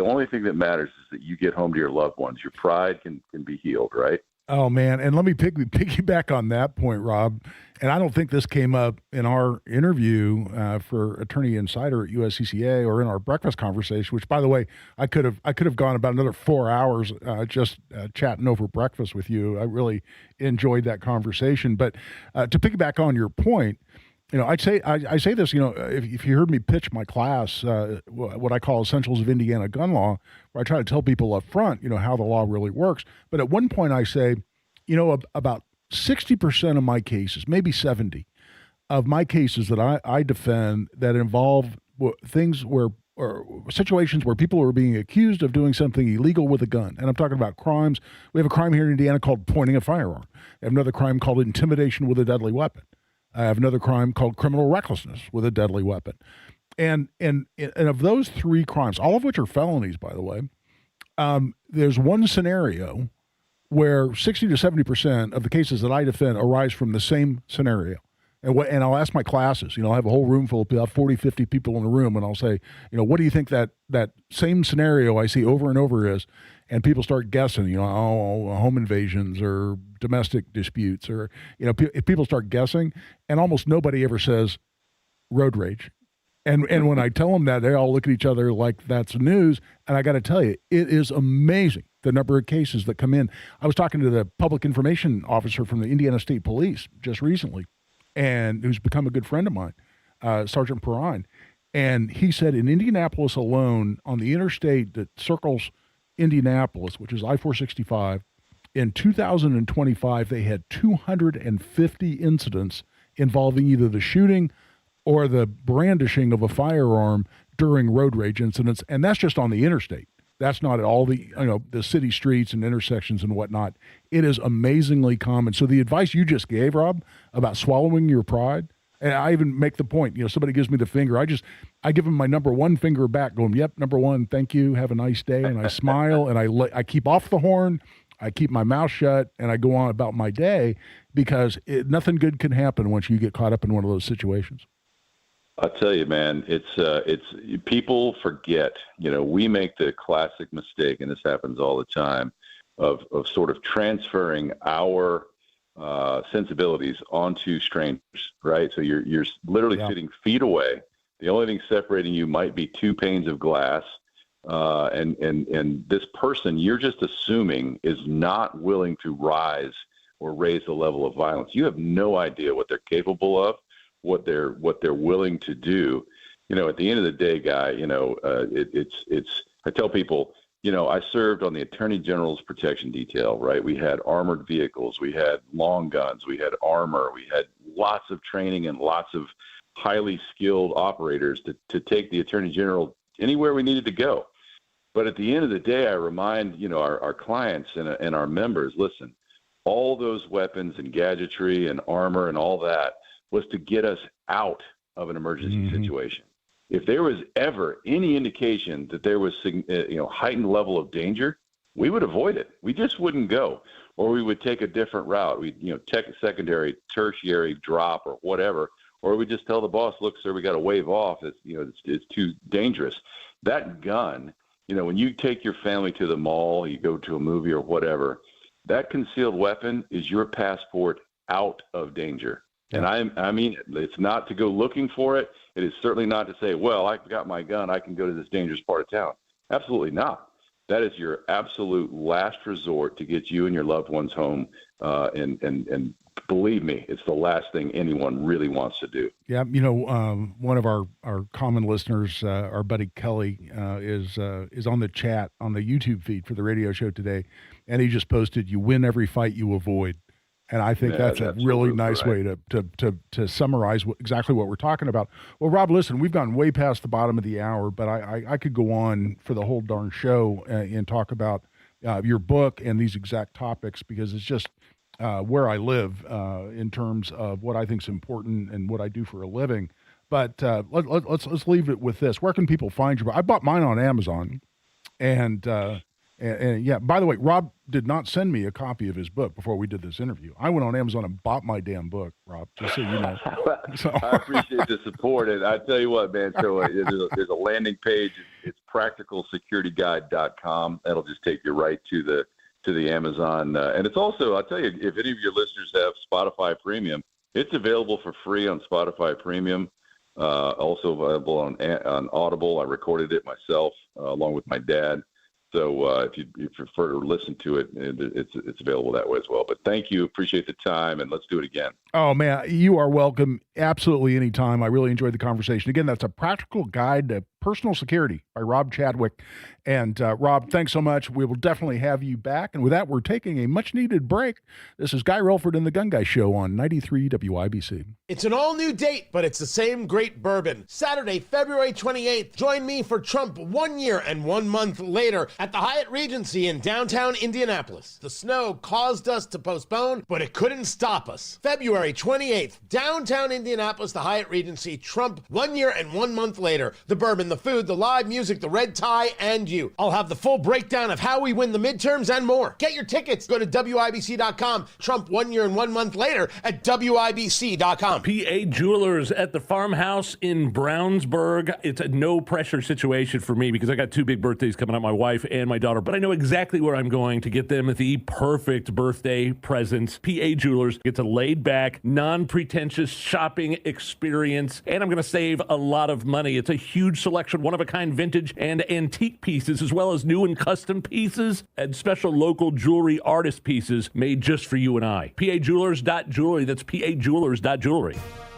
only thing that matters is that you get home to your loved ones. Your pride can be healed, right?
Oh, man. And let me piggyback on that point, Rob. And I don't think this came up in our interview for Attorney Insider at USCCA or in our breakfast conversation, which, by the way, I could have gone about another 4 hours just chatting over breakfast with you. I really enjoyed that conversation. But to piggyback on your point, I say this, if you heard me pitch my class, what I call Essentials of Indiana Gun Law, where I try to tell people up front, how the law really works. But at one point I say, about 60% of my cases, maybe 70 of my cases that I defend that involve things or situations where people are being accused of doing something illegal with a gun. And I'm talking about crimes. We have a crime here in Indiana called pointing a firearm. We have another crime called intimidation with a deadly weapon. I have another crime called criminal recklessness with a deadly weapon. And of those three crimes, all of which are felonies, by the way, there's one scenario where 60 to 70% of the cases that I defend arise from the same scenario. And I'll ask my classes, I have a whole room full of about 40, 50 people in the room, and I'll say, what do you think that same scenario I see over and over is? And people start guessing, home invasions or domestic disputes, or, if people start guessing, and almost nobody ever says road rage. And when I tell them that, they all look at each other like that's news. And I got to tell you, it is amazing the number of cases that come in. I was talking to the public information officer from the Indiana State Police just recently, and who's become a good friend of mine, Sergeant Perrine. And he said in Indianapolis alone, on the interstate that circles Indianapolis, which is I-465, in 2025, they had 250 incidents involving either the shooting or the brandishing of a firearm during road rage incidents. And that's just on the interstate. That's not at all the city streets and intersections and whatnot. It is amazingly common. So the advice you just gave, Rob, about swallowing your pride, and I even make the point, somebody gives me the finger. I give them my number one finger back going, yep, number one, thank you, have a nice day. And I smile and I keep off the horn. I keep my mouth shut and I go on about my day because nothing good can happen once you get caught up in one of those situations.
I'll tell you, man, it's people forget, we make the classic mistake, and this happens all the time, of sort of transferring our sensibilities onto strangers, right? So you're literally sitting feet away. The only thing separating you might be two panes of glass, and this person you're just assuming is not willing to rise or raise the level of violence. You have no idea what they're capable of, what they're willing to do. At the end of the day, guy, I tell people, I served on the Attorney General's protection detail, right? We had armored vehicles, we had long guns, we had armor, we had lots of training and lots of highly skilled operators to take the Attorney General anywhere we needed to go. But at the end of the day, I remind, our clients and our members, listen, all those weapons and gadgetry and armor and all that was to get us out of an emergency situation. If there was ever any indication that there was, heightened level of danger, we would avoid it. We just wouldn't go, or we would take a different route. We'd, take a secondary, tertiary drop or whatever, or we just tell the boss, look, sir, we got to wave off. It's too dangerous. That gun, when you take your family to the mall, you go to a movie or whatever, that concealed weapon is your passport out of danger. And I mean, it's not to go looking for it. It is certainly not to say, well, I've got my gun, I can go to this dangerous part of town. Absolutely not. That is your absolute last resort to get you and your loved ones home. And believe me, it's the last thing anyone really wants to do.
Yeah. One of our common listeners, our buddy Kelly, is on the chat on the YouTube feed for the radio show today. And he just posted, you win every fight you avoid. And I think that's a really nice way to summarize exactly what we're talking about. Well, Rob, listen, we've gone way past the bottom of the hour, but I could go on for the whole darn show and talk about your book and these exact topics because it's just where I live in terms of what I think is important and what I do for a living. But let's leave it with this. Where can people find you? I bought mine on Amazon, and And yeah, by the way, Rob did not send me a copy of his book before we did this interview. I went on Amazon and bought my damn book, Rob, just so you know. So.
I appreciate the support. And I tell you what, man, so there's a landing page. It's practicalsecurityguide.com. That'll just take you right to the Amazon. And it's also, I'll tell you, if any of your listeners have Spotify Premium, it's available for free on Spotify Premium. Also available on Audible. I recorded it myself along with my dad. So if you prefer to listen to it, it's available that way as well. But thank you. Appreciate the time, and let's do it again.
Oh, man, you are welcome absolutely anytime. I really enjoyed the conversation. Again, that's A Practical Guide to Personal Security by Rob Chadwick. And Rob, thanks so much. We will definitely have you back. And with that, we're taking a much-needed break. This is Guy Relford and the Gun Guy Show on 93 WIBC.
It's an all-new date, but it's the same great bourbon. Saturday, February 28th, join me for Trump 1 year and 1 month later at the Hyatt Regency in downtown Indianapolis. The snow caused us to postpone, but it couldn't stop us. February 28th, downtown Indianapolis, the Hyatt Regency, Trump 1 year and 1 month later. The bourbon, the food, the live music, the red tie, and you. I'll have the full breakdown of how we win the midterms and more. Get your tickets. Go to WIBC.com. Trump 1 year and 1 month later at WIBC.com.
PA Jewelers at the farmhouse in Brownsburg. It's a no-pressure situation for me because I got 2 big birthdays coming up, my wife and my daughter, but I know exactly where I'm going to get them the perfect birthday presents. PA Jewelers gets a laid-back, non-pretentious shopping experience, and I'm going to save a lot of money. It's a huge selection, one-of-a-kind vintage and antique pieces, as well as new and custom pieces and special local jewelry artist pieces made just for you and I. PAJewelers.jewelry. That's PAJewelers.jewelry.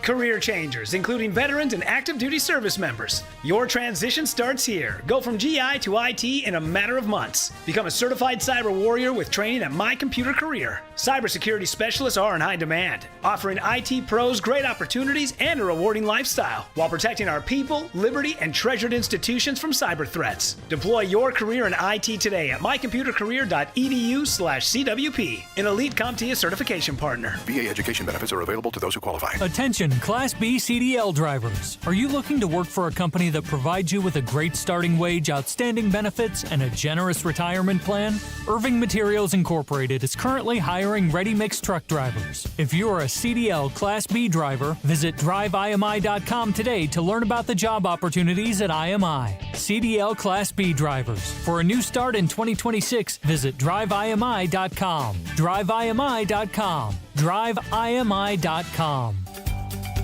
Career changers, including veterans and active duty service members. Your transition starts here. Go from GI to IT in a matter of months. Become a certified cyber warrior with training at My Computer Career. Cybersecurity specialists are in high demand, offering IT pros great opportunities and a rewarding lifestyle while protecting our people, liberty, and treasured institutions from cyber threats. Deploy your career in IT today at mycomputercareer.edu/CWP, an elite CompTIA certification partner.
VA education benefits are available to those who qualify.
Attention, Class B CDL drivers. Are you looking to work for a company that provides you with a great starting wage, outstanding benefits, and a generous retirement plan? Irving Materials Incorporated is currently hiring ready-mix truck drivers. If you are a CDL Class B driver, visit driveimi.com today to learn about the job opportunities at IMI. CDL Class B drivers. For a new start in 2026, visit driveimi.com. driveimi.com. driveimi.com.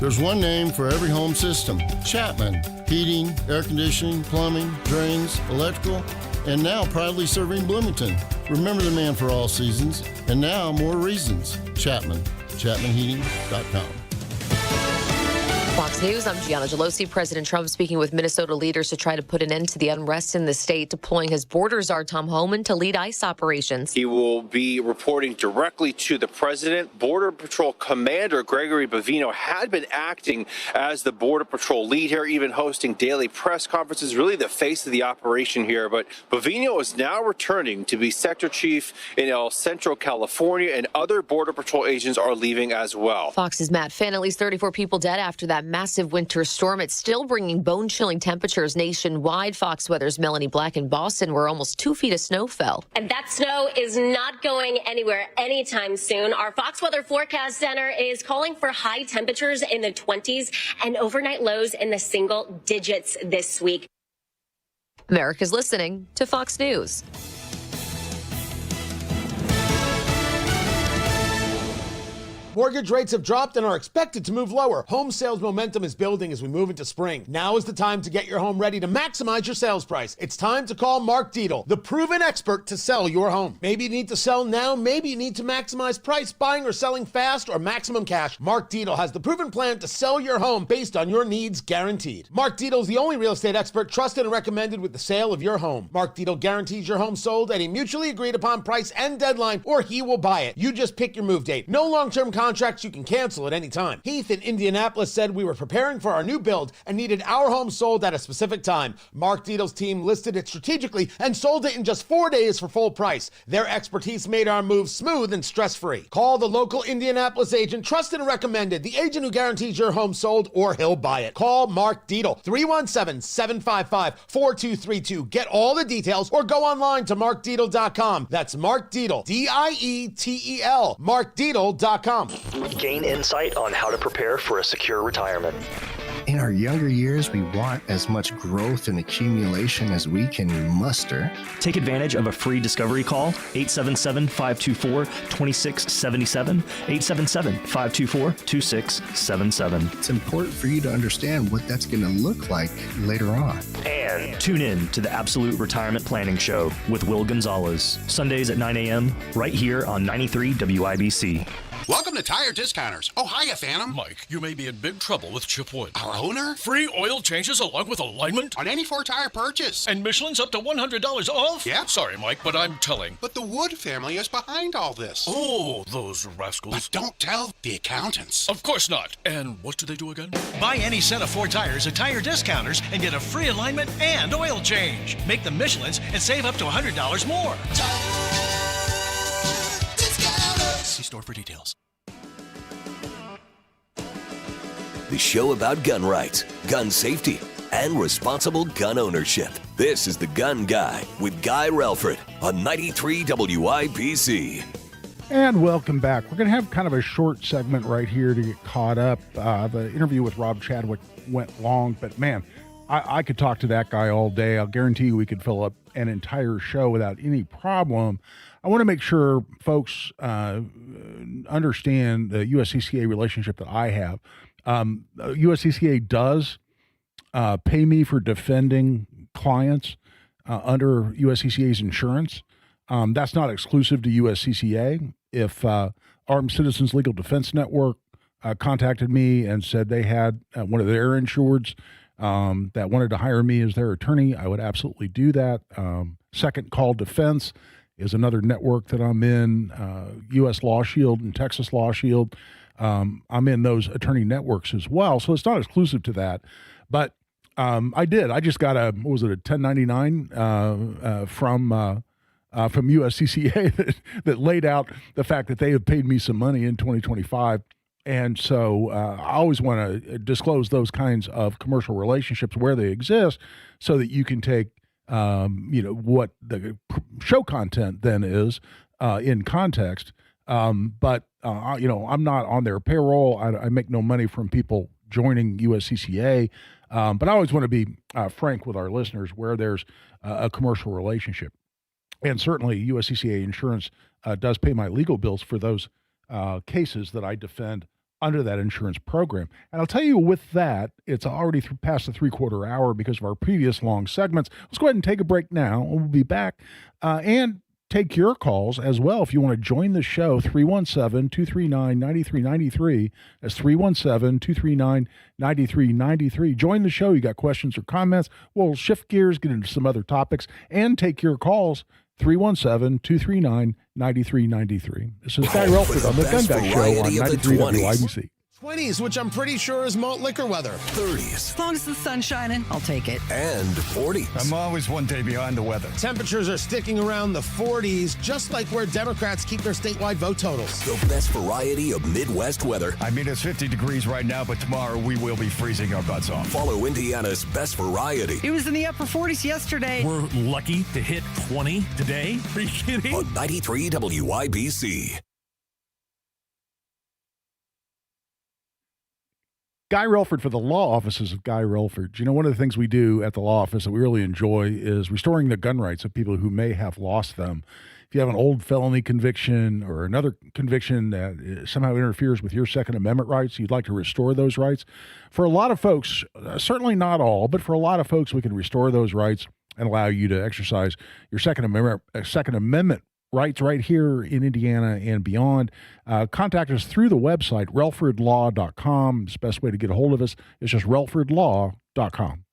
There's one name for every home system: Chapman. Heating, air conditioning, plumbing, drains, electrical, and now proudly serving Bloomington. Remember the man for all seasons, and now more reasons. Chapman. ChapmanHeating.com.
Fox News, I'm Gianna Gelosi. President Trump speaking with Minnesota leaders to try to put an end to the unrest in the state, deploying his border czar Tom Homan to lead ICE operations.
He will be reporting directly to the president. Border Patrol Commander Gregory Bovino had been acting as the Border Patrol lead here, even hosting daily press conferences, really the face of the operation here. But Bovino is now returning to be sector chief in El Centro, California, and other Border Patrol agents are leaving as well.
Fox's Matt Finn, at least 34 people dead after that massive winter storm. It's still bringing bone-chilling temperatures nationwide. Fox Weather's Melanie Black in Boston, where almost 2 feet of snow fell.
And that snow is not going anywhere anytime soon. Our Fox Weather Forecast Center is calling for high temperatures in the 20s and overnight lows in the single digits this week.
America's listening to Fox News.
Mortgage rates have dropped and are expected to move lower. Home sales momentum is building as we move into spring. Now is the time to get your home ready to maximize your sales price. It's time to call Mark Dietel, the proven expert to sell your home. Maybe you need to sell now, maybe you need to maximize price, buying or selling fast or maximum cash. Mark Dietel has the proven plan to sell your home based on your needs, guaranteed. Mark Dietel is the only real estate expert trusted and recommended with the sale of your home. Mark Dietel guarantees your home sold at a mutually agreed upon price and deadline, or he will buy it. You just pick your move date. No long-term contract contracts you can cancel at any time. Heath in Indianapolis said, we were preparing for our new build and needed our home sold at a specific time. Mark Diedel's team listed it strategically and sold it in just 4 days for full price. Their expertise made our move smooth and stress-free. Call the local Indianapolis agent, trusted and recommended, the agent who guarantees your home sold or he'll buy it. Call Mark Diedel, 317-755-4232. Get all the details or go online to markdiedel.com. That's Mark Diedel, D-I-E-T-E-L, markdiedel.com.
Gain insight on how to prepare for a secure retirement.
In our younger years, we want as much growth and accumulation as we can muster.
Take advantage of a free discovery call, 877-524-2677, 877-524-2677.
It's important for you to understand what that's going to look like later on.
And tune in to the Absolute Retirement Planning Show with Will Gonzalez, Sundays at 9 a.m. right here on 93 WIBC.
Welcome to Tire Discounters. Oh, hiya, Phantom.
Mike, you may be in big trouble with Chip Wood.
Our owner?
Free oil changes along with alignment?
On any 4-tire purchase.
And Michelin's up to $100 off?
Yep.
Sorry, Mike, but I'm telling.
But the Wood family is behind all this.
Oh, those rascals.
But don't tell the accountants.
Of course not. And what do they do again?
Buy any set of 4 tires at Tire Discounters and get a free alignment and oil change. Make them Michelin's and save up to $100 more. See store for details.
The show about gun rights, gun safety, and responsible gun ownership. This is The Gun Guy with Guy Relford on 93 WIBC.
And welcome back. We're going to have kind of a short segment right here to get caught up. The interview with Rob Chadwick went long, but man, I could talk to that guy all day. I'll guarantee you we could fill up an entire show without any problem. I want to make sure folks understand the USCCA relationship that I have. USCCA does pay me for defending clients under USCCA's insurance. That's not exclusive to USCCA. If Armed Citizens Legal Defense Network contacted me and said they had one of their insureds that wanted to hire me as their attorney, I would absolutely do that. Second Call Defense is another network that I'm in, U.S. Law Shield and Texas Law Shield. I'm in those attorney networks as well, so it's not exclusive to that. But I just got a 1099 from USCCA that laid out the fact that they have paid me some money in 2025. And so I always want to disclose those kinds of commercial relationships where they exist so that you can take, what the show content then is in context. But I'm not on their payroll. I make no money from people joining USCCA. But I always want to be frank with our listeners where there's a commercial relationship. And certainly USCCA insurance does pay my legal bills for those cases that I defend under that insurance program. And I'll tell you with that, it's already past the 3/4 hour because of our previous long segments. Let's go ahead and take a break now. We'll be back and take your calls as well. If you want to join the show, 317-239-9393. That's 317-239-9393. Join the show. You got questions or comments. We'll shift gears, get into some other topics, and take your calls. 317-239-9393. This is Guy Relford on the Gun Guy Show on 93 WIBC.
20s, which I'm pretty sure is malt liquor weather.
30s.
As long as the sun's shining, I'll take it.
And 40s.
I'm always one day behind the weather. Temperatures are sticking around the 40s, just like where Democrats keep their statewide vote totals.
The best variety of Midwest weather.
I mean, it's 50 degrees right now, but tomorrow we will be freezing our butts off.
Follow Indiana's best variety.
It was in the upper 40s yesterday.
We're lucky to hit 20 today. Are you kidding?
On 93 WIBC.
Guy Relford for the law offices of Guy Relford. You know, one of the things we do at the law office that we really enjoy is restoring the gun rights of people who may have lost them. If you have an old felony conviction or another conviction that somehow interferes with your Second Amendment rights, you'd like to restore those rights. For a lot of folks, certainly not all, but for a lot of folks, we can restore those rights and allow you to exercise your Second Amendment rights right here in Indiana and beyond. Contact us through the website, relfordlaw.com. It's the best way to get a hold of us. It's just relfordlaw.com.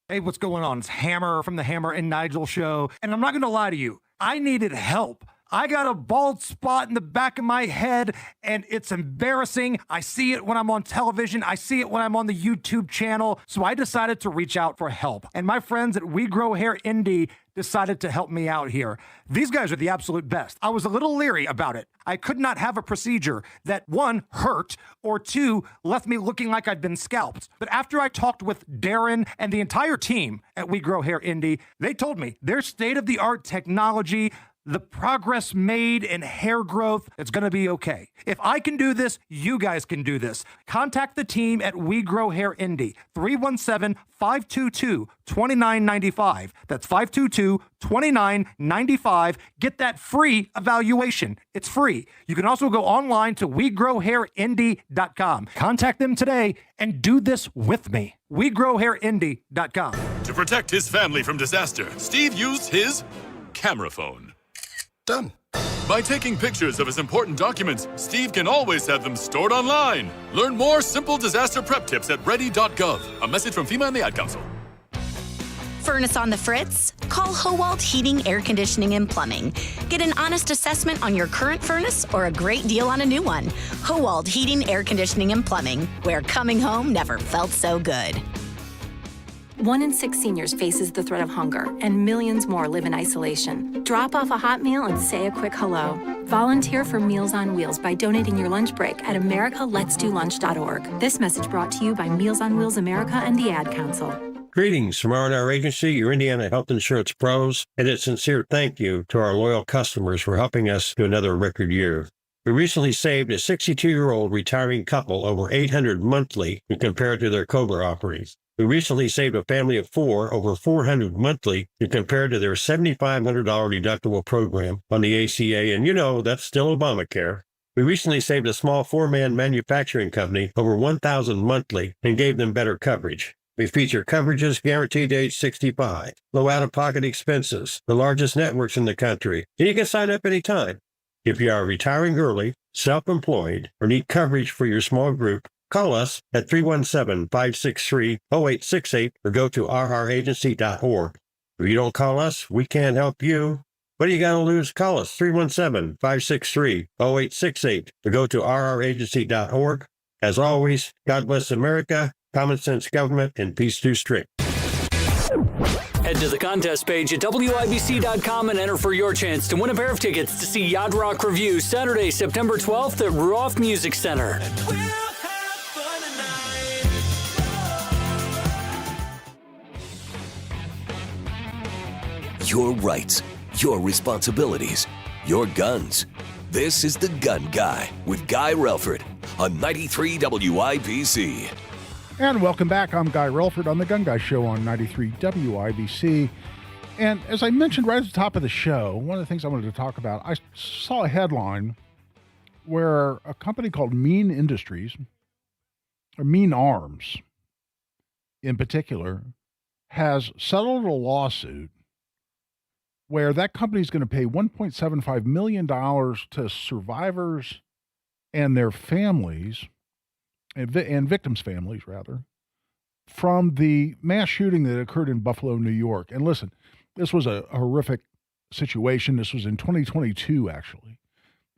Hey, what's going on? It's Hammer from the Hammer and Nigel show. And I'm not going to lie to you. I needed help. I got a bald spot in the back of my head, and it's embarrassing. I see it when I'm on television. I see it when I'm on the YouTube channel. So I decided to reach out for help. And my friends at We Grow Hair Indie decided to help me out here. These guys are the absolute best. I was a little leery about it. I could not have a procedure that, one, hurt, or two, left me looking like I'd been scalped. But after I talked with Darren and the entire team at We Grow Hair Indie, they told me their state-of-the-art technology, the progress made in hair growth, it's going to be okay. If I can do this, you guys can do this. Contact the team at We Grow Hair Indie, 317-522-2995. That's 522-2995. Get that free evaluation. It's free. You can also go online to WeGrowHairIndie.com. Contact them today and do this with me. WeGrowHairIndie.com.
To protect his family from disaster, Steve used his camera phone.
Done.
By taking pictures of his important documents, Steve can always have them stored online. Learn more simple disaster prep tips at ready.gov. A message from FEMA and the Ad Council.
Furnace on the fritz? Call Howald Heating, Air Conditioning, and Plumbing. Get an honest assessment on your current furnace or a great deal on a new one. Howald Heating, Air Conditioning, and Plumbing, where coming home never felt so good.
1 in 6 seniors faces the threat of hunger, and millions more live in isolation. Drop off a hot meal and say a quick hello. Volunteer for Meals on Wheels by donating your lunch break at americaletsdolunch.org. This message brought to you by Meals on Wheels America and the Ad Council.
Greetings from R&R Agency, your Indiana health insurance pros, and a sincere thank you to our loyal customers for helping us to another record year. We recently saved a 62-year-old retiring couple over $800 monthly when compared to their COBRA offerings. We recently saved a family of 4 over $400 monthly when compared to their $7,500 deductible program on the ACA, and you know that's still Obamacare. We recently saved a small 4-man manufacturing company over $1,000 monthly and gave them better coverage. We feature coverages guaranteed to age 65, low out-of-pocket expenses, the largest networks in the country, and you can sign up anytime. If you are retiring early, self-employed, or need coverage for your small group, call us at 317-563-0868 or go to rragency.org. If you don't call us, we can't help you. What do you got to lose? Call us 317-563-0868 or go to rragency.org. As always, God bless America, common sense government, and peace through strict.
Head to the contest page at WIBC.com and enter for your chance to win a pair of tickets to see Yacht Rock Review Saturday, September 12th at Ruoff Music Center.
Your rights, your responsibilities, your guns. This is The Gun Guy with Guy Relford on 93 WIBC.
And welcome back. I'm Guy Relford on The Gun Guy Show on 93 WIBC. And as I mentioned right at the top of the show, one of the things I wanted to talk about, I saw a headline where a company called Mean Industries, or Mean Arms in particular, has settled a lawsuit where that company is going to pay $1.75 million to survivors and their families, and victims' families, rather, from the mass shooting that occurred in Buffalo, New York. And listen, this was a horrific situation. This was in 2022, actually,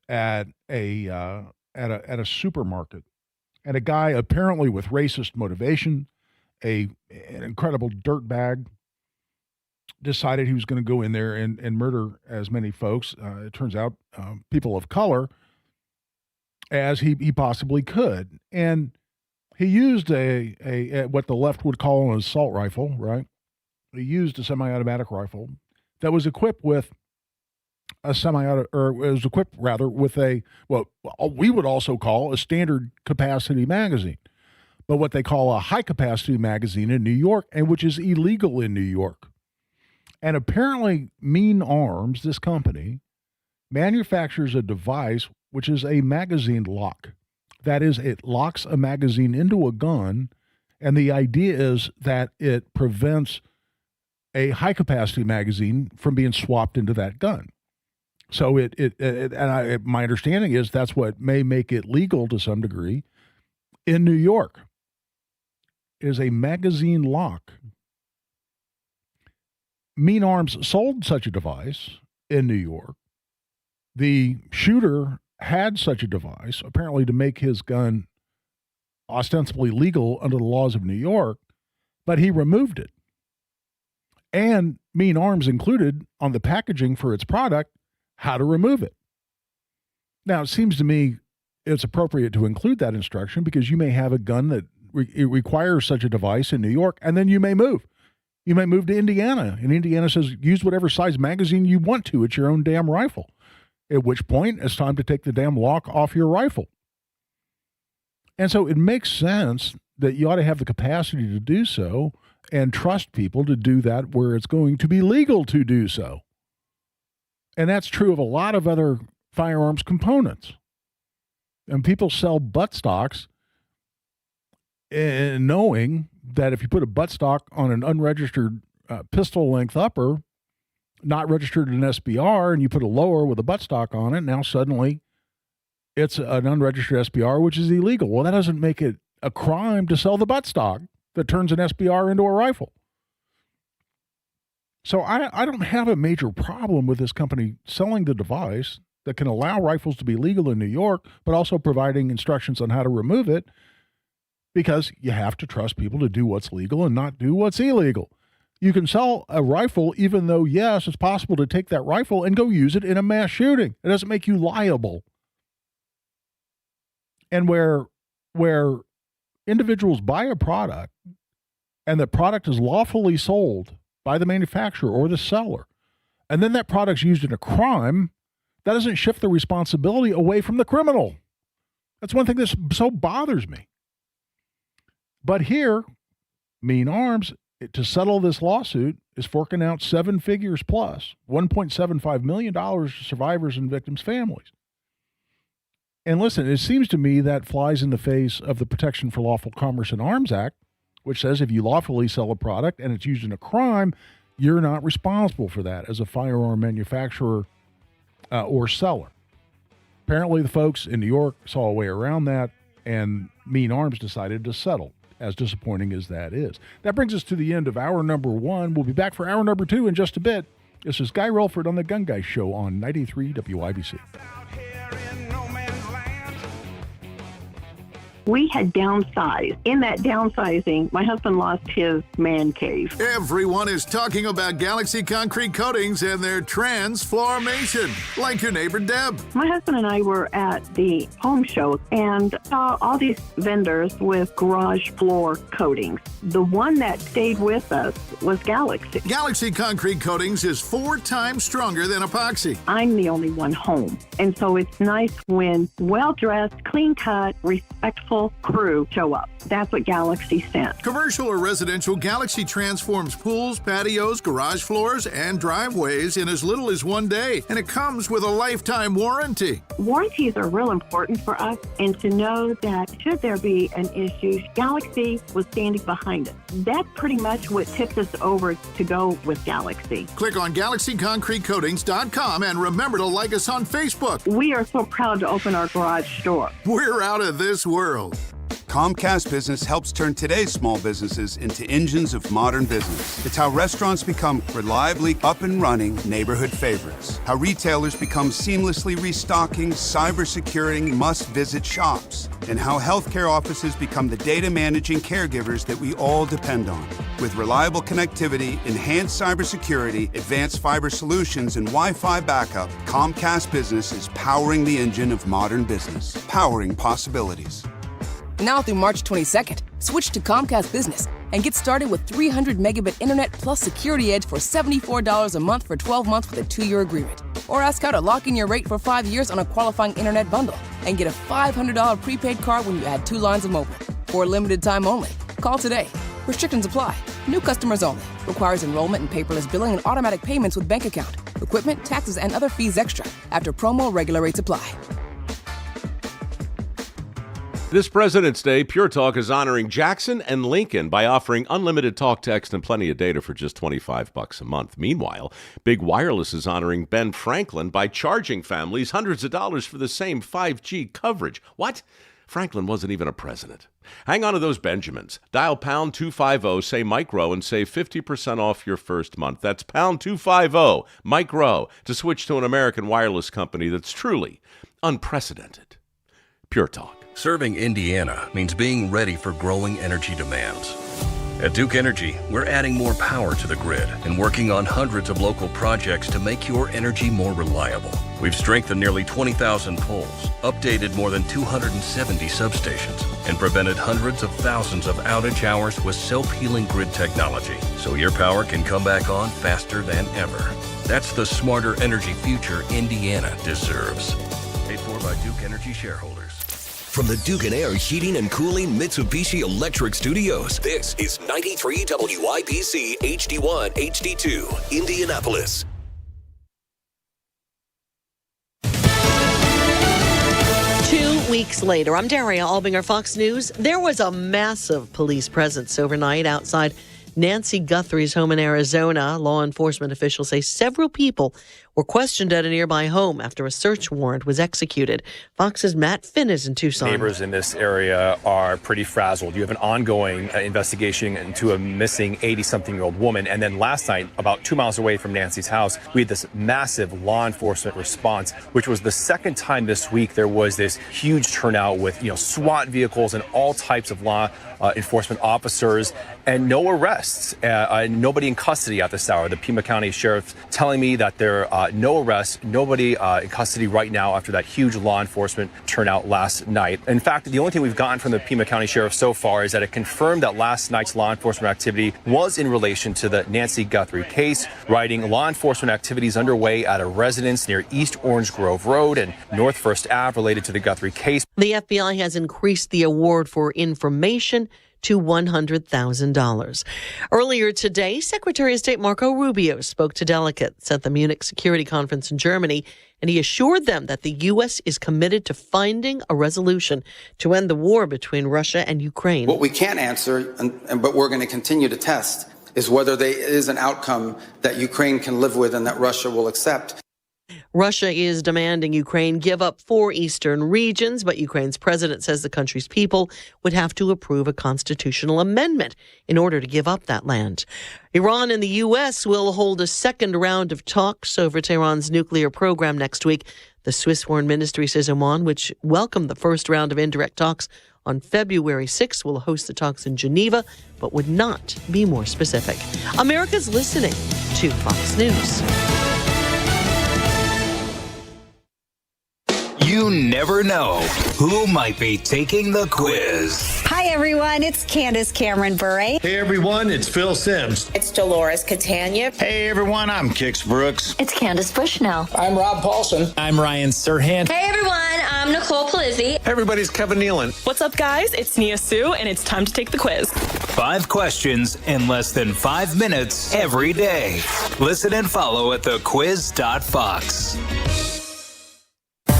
at a supermarket. And a guy, apparently with racist motivation, an incredible dirtbag, decided he was going to go in there and murder as many folks, it turns out people of color, as he possibly could. And he used a what the left would call an assault rifle, right? He used a semi-automatic rifle that was equipped with with what we would also call a standard capacity magazine, but what they call a high capacity magazine in New York, and which is illegal in New York. And apparently Mean Arms, this company, manufactures a device which is a magazine lock. That is, it locks a magazine into a gun, and the idea is that it prevents a high-capacity magazine from being swapped into that gun. So my understanding is that's what may make it legal to some degree in New York. It is a magazine lock. Mean Arms sold such a device in New York The shooter had such a device, apparently to make his gun ostensibly legal under the laws of New York, but he removed it. And Mean Arms included on the packaging for its product how to remove it. Now, it seems to me it's appropriate to include that instruction because you may have a gun that requires such a device in New York, and then you may move. You may move to Indiana, and Indiana says use whatever size magazine you want to. It's your own damn rifle. At which point, it's time to take the damn lock off your rifle. And so it makes sense that you ought to have the capacity to do so and trust people to do that where it's going to be legal to do so. And that's true of a lot of other firearms components. And people sell buttstocks knowing that if you put a buttstock on an unregistered pistol length upper, not registered in SBR, and you put a lower with a buttstock on it, now suddenly it's an unregistered SBR, which is illegal. Well, that doesn't make it a crime to sell the buttstock that turns an SBR into a rifle. So I don't have a major problem with this company selling the device that can allow rifles to be legal in New York, but also providing instructions on how to remove it, because you have to trust people to do what's legal and not do what's illegal. You can sell a rifle even though, yes, it's possible to take that rifle and go use it in a mass shooting. It doesn't make you liable. And where individuals buy a product and the product is lawfully sold by the manufacturer or the seller, and then that product's used in a crime, that doesn't shift the responsibility away from the criminal. That's one thing that so bothers me. But here, Mean Arms, to settle this lawsuit, is forking out 7 figures plus, $1.75 million to survivors and victims' families. And listen, it seems to me that flies in the face of the Protection for Lawful Commerce in Arms Act, which says if you lawfully sell a product and it's used in a crime, you're not responsible for that as a firearm manufacturer or seller. Apparently, the folks in New York saw a way around that, and Mean Arms decided to settle, as disappointing as that is. That brings us to the end of hour number 1. We'll be back for hour number 2 in just a bit. This is Guy Relford on the Gun Guy Show on 93 WIBC.
We had downsized. In that downsizing, my husband lost his man cave.
Everyone is talking about Galaxy Concrete Coatings and their transformation, like your neighbor Deb.
My husband and I were at the home show and saw all these vendors with garage floor coatings. The one that stayed with us was Galaxy.
Galaxy Concrete Coatings is 4 times stronger than epoxy.
I'm the only one home, and so it's nice when well-dressed, clean-cut, respectful crew show up. That's what Galaxy sent.
Commercial or residential, Galaxy transforms pools, patios, garage floors, and driveways in as little as 1 day, and it comes with a lifetime warranty.
Warranties are real important for us, and to know that should there be an issue, Galaxy was standing behind it. That's pretty much what tipped us over to go with Galaxy.
Click on GalaxyConcreteCoatings.com and remember to like us on Facebook.
We are so proud to open our garage store.
We're out of this world.
Comcast Business helps turn today's small businesses into engines of modern business. It's how restaurants become reliably up and running neighborhood favorites. How retailers become seamlessly restocking, cyber-securing, must-visit shops. And how healthcare offices become the data managing caregivers that we all depend on. With reliable connectivity, enhanced cybersecurity, advanced fiber solutions, and Wi-Fi backup, Comcast Business is powering the engine of modern business. Powering possibilities.
Now through March 22nd, switch to Comcast Business and get started with 300 megabit internet plus Security Edge for $74 a month for 12 months with a 2-year agreement. Or ask how to lock in your rate for 5 years on a qualifying internet bundle and get a $500 prepaid card when you add 2 lines of mobile. For a limited time only. Call today. Restrictions apply. New customers only. Requires enrollment and paperless billing and automatic payments with bank account. Equipment, taxes, and other fees extra. After promo, regular rates apply.
This President's Day, Pure Talk is honoring Jackson and Lincoln by offering unlimited talk, text, and plenty of data for just $25 a month. Meanwhile, Big Wireless is honoring Ben Franklin by charging families hundreds of dollars for the same 5G coverage. What? Franklin wasn't even a president. Hang on to those Benjamins. Dial pound 250, say Mike Rowe, and save 50% off your first month. That's pound 250, Mike Rowe, to switch to an American wireless company that's truly unprecedented. Pure Talk.
Serving Indiana means being ready for growing energy demands. At Duke Energy, we're adding more power to the grid and working on hundreds of local projects to make your energy more reliable. We've strengthened nearly 20,000 poles, updated more than 270 substations, and prevented hundreds of thousands of outage hours with self-healing grid technology, so your power can come back on faster than ever. That's the smarter energy future Indiana deserves. Paid for by Duke Energy shareholders.
From the Duke & Air Heating and Cooling Mitsubishi Electric Studios, this is 93 WIBC HD1 HD2, Indianapolis.
Weeks later, I'm Daria Albinger, Fox News. There was a massive police presence overnight outside Nancy Guthrie's home in Arizona. Law enforcement officials say several people were questioned at a nearby home after a search warrant was executed. Fox's Matt Finn is in Tucson.
Neighbors in this area are pretty frazzled. You have an ongoing investigation into a missing 80-something-year-old woman. And then last night, about 2 miles away from Nancy's house, we had this massive law enforcement response, which was the second time this week there was this huge turnout with, SWAT vehicles and all types of law enforcement officers, and no arrests, nobody in custody at this hour. The Pima County Sheriff telling me that there are no arrests, nobody in custody right now after that huge law enforcement turnout last night. In fact, the only thing we've gotten from the Pima County Sheriff so far is that it confirmed that last night's law enforcement activity was in relation to the Nancy Guthrie case, writing law enforcement activities underway at a residence near East Orange Grove Road and North First Ave related to the Guthrie case.
The FBI has increased the award for information to $100,000. Earlier today, Secretary of State Marco Rubio spoke to delegates at the Munich Security Conference in Germany, and he assured them that the U.S. is committed to finding a resolution to end the war between Russia and Ukraine.
What we can't answer, but we're going to continue to test, is whether there is an outcome that Ukraine can live with and that Russia will accept.
Russia is demanding Ukraine give up 4 eastern regions, but Ukraine's president says the country's people would have to approve a constitutional amendment in order to give up that land. Iran and the U.S. will hold a second round of talks over Tehran's nuclear program next week. The Swiss Foreign Ministry says Oman, which welcomed the first round of indirect talks on February 6th, will host the talks in Geneva, but would not be more specific. America's listening to Fox News.
You never know who might be taking the quiz.
Hi, everyone. It's Candace Cameron Bure.
Hey, everyone. It's Phil Sims.
It's Dolores Catania.
Hey, everyone. I'm Kix Brooks.
It's Candace Bushnell.
I'm Rob Paulson.
I'm Ryan Serhant.
Hey, everyone. I'm Nicole Palizzi.
Hey, everybody's Kevin Nealon.
What's up, guys? It's Nia Sue, and it's time to take the quiz.
5 questions in less than 5 minutes every day. Listen and follow at thequiz.fox.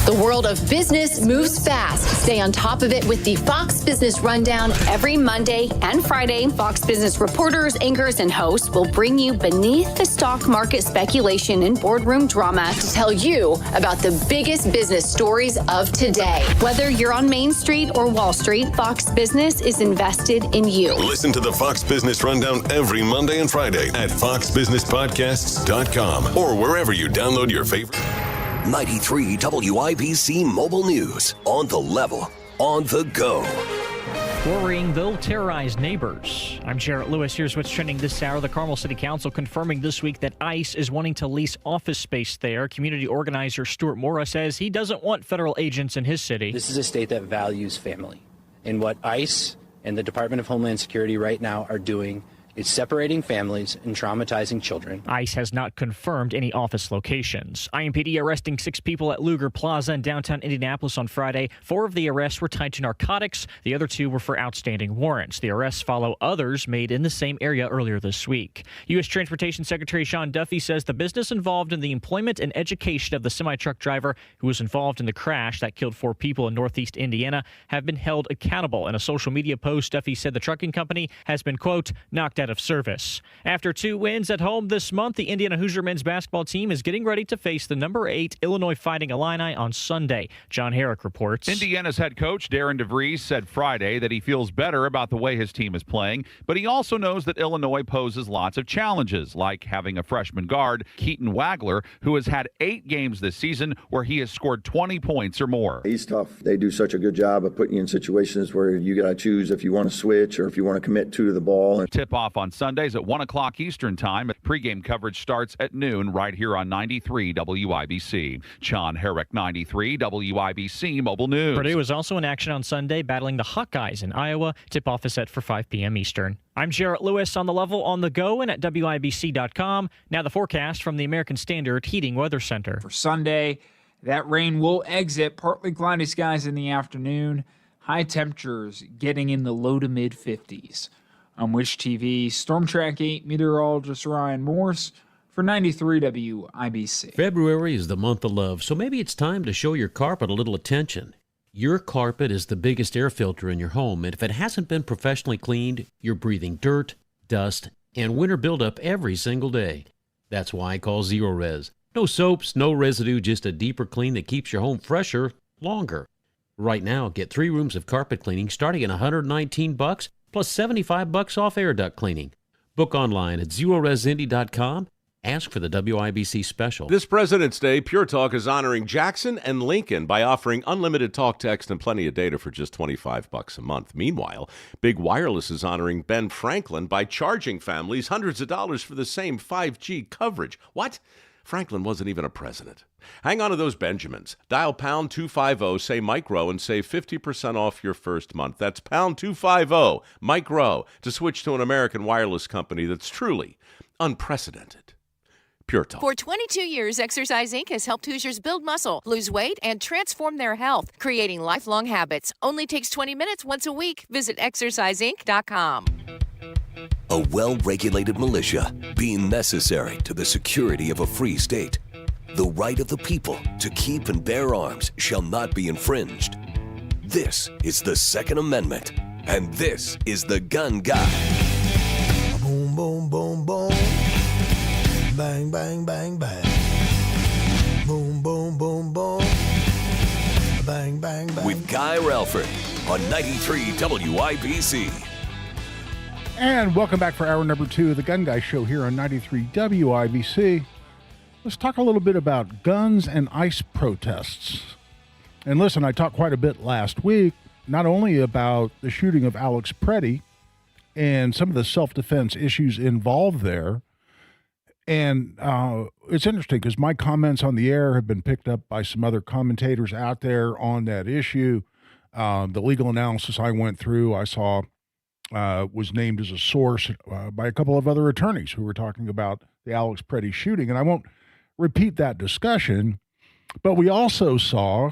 The world of business moves fast. Stay on top of it with the Fox Business Rundown every Monday and Friday. Fox Business reporters, anchors, and hosts will bring you beneath the stock market speculation and boardroom drama to tell you about the biggest business stories of today. Whether you're on Main Street or Wall Street, Fox Business is invested in you.
Listen to the Fox Business Rundown every Monday and Friday at foxbusinesspodcasts.com or wherever you download your favorite.
93 WIBC Mobile News. On the level, on the go.
Worrying they'll terrorize neighbors. I'm Jarrett Lewis. Here's what's trending this hour. The Carmel City Council confirming this week that ICE is wanting to lease office space there. Community organizer Stuart Mora says he doesn't want federal agents in his city.
This is a state that values family. And what ICE and the Department of Homeland Security right now are doing is separating families and traumatizing children.
ICE has not confirmed any office locations. IMPD arresting 6 people at Luger Plaza in downtown Indianapolis on Friday. 4 of the arrests were tied to narcotics. The other 2 were for outstanding warrants. The arrests follow others made in the same area earlier this week. U.S. Transportation Secretary Sean Duffy says the business involved in the employment and education of the semi-truck driver who was involved in the crash that killed 4 people in Northeast Indiana have been held accountable. In a social media post, Duffy said the trucking company has been, quote, knocked out instead of service. After 2 wins at home this month, the Indiana Hoosier men's basketball team is getting ready to face the number 8 Illinois Fighting Illini on Sunday. John Herrick reports.
Indiana's head coach Darren DeVries said Friday that he feels better about the way his team is playing, but he also knows that Illinois poses lots of challenges, like having a freshman guard, Keaton Wagler, who has had 8 games this season where he has scored 20 points or more.
He's tough. They do such a good job of putting you in situations where you got to choose if you want to switch or if you want to commit to the ball.
Tip-off on Sundays at 1 o'clock Eastern Time. Pre-game coverage starts at noon right here on 93 WIBC. John Herrick, 93 WIBC Mobile News.
Purdue is also in action on Sunday, battling the Hawkeyes in Iowa. Tip-off is set for 5 p.m. Eastern. I'm Jarrett Lewis on the level on the go and at WIBC.com. Now the forecast from the American Standard Heating Weather Center.
For Sunday, that rain will exit. Partly cloudy skies in the afternoon. High temperatures getting in the low to mid 50s. I'm Wish TV Storm Track 8 meteorologist Ryan Morse for 93 WIBC.
February is the month of love, so maybe it's time to show your carpet a little attention. Your carpet is the biggest air filter in your home, and if it hasn't been professionally cleaned, you're breathing dirt, dust, and winter buildup every single day. That's why I call Zero Res. No soaps, no residue, just a deeper clean that keeps your home fresher longer. Right now, get 3 rooms of carpet cleaning starting at $119 plus $75 off air duct cleaning. Book online at zeroresindy.com. Ask for the WIBC special.
This President's Day, Pure Talk is honoring Jackson and Lincoln by offering unlimited talk, text, and plenty of data for just $25 a month. Meanwhile, Big Wireless is honoring Ben Franklin by charging families hundreds of dollars for the same 5G coverage. What? Franklin wasn't even a president. Hang on to those Benjamins. Dial pound 250, say Mike Rowe, and save 50% off your first month. That's pound 250, Mike Rowe, to switch to an American wireless company that's truly unprecedented. Pure Talk.
For 22 years, Exercise Inc. has helped Hoosiers build muscle, lose weight, and transform their health, creating lifelong habits. Only takes 20 minutes once a week. Visit exerciseinc.com.
A well-regulated militia being necessary to the security of a free state. The right of the people to keep and bear arms shall not be infringed. This is the Second Amendment, and this is the Gun Guy.
Boom, boom, boom, boom. Bang, bang, bang, bang. Boom, boom, boom, boom. Bang, bang, bang.
With Guy Relford on 93 WIBC.
And welcome back for hour number 2 of the Gun Guy Show here on 93 WIBC. Let's talk a little bit about guns and ICE protests. And listen, I talked quite a bit last week, not only about the shooting of Alex Preddy and some of the self-defense issues involved there. And it's interesting because my comments on the air have been picked up by some other commentators out there on that issue. The legal analysis I went through, I saw was named as a source by a couple of other attorneys who were talking about the Alex Preddy shooting. And I won't repeat that discussion, but we also saw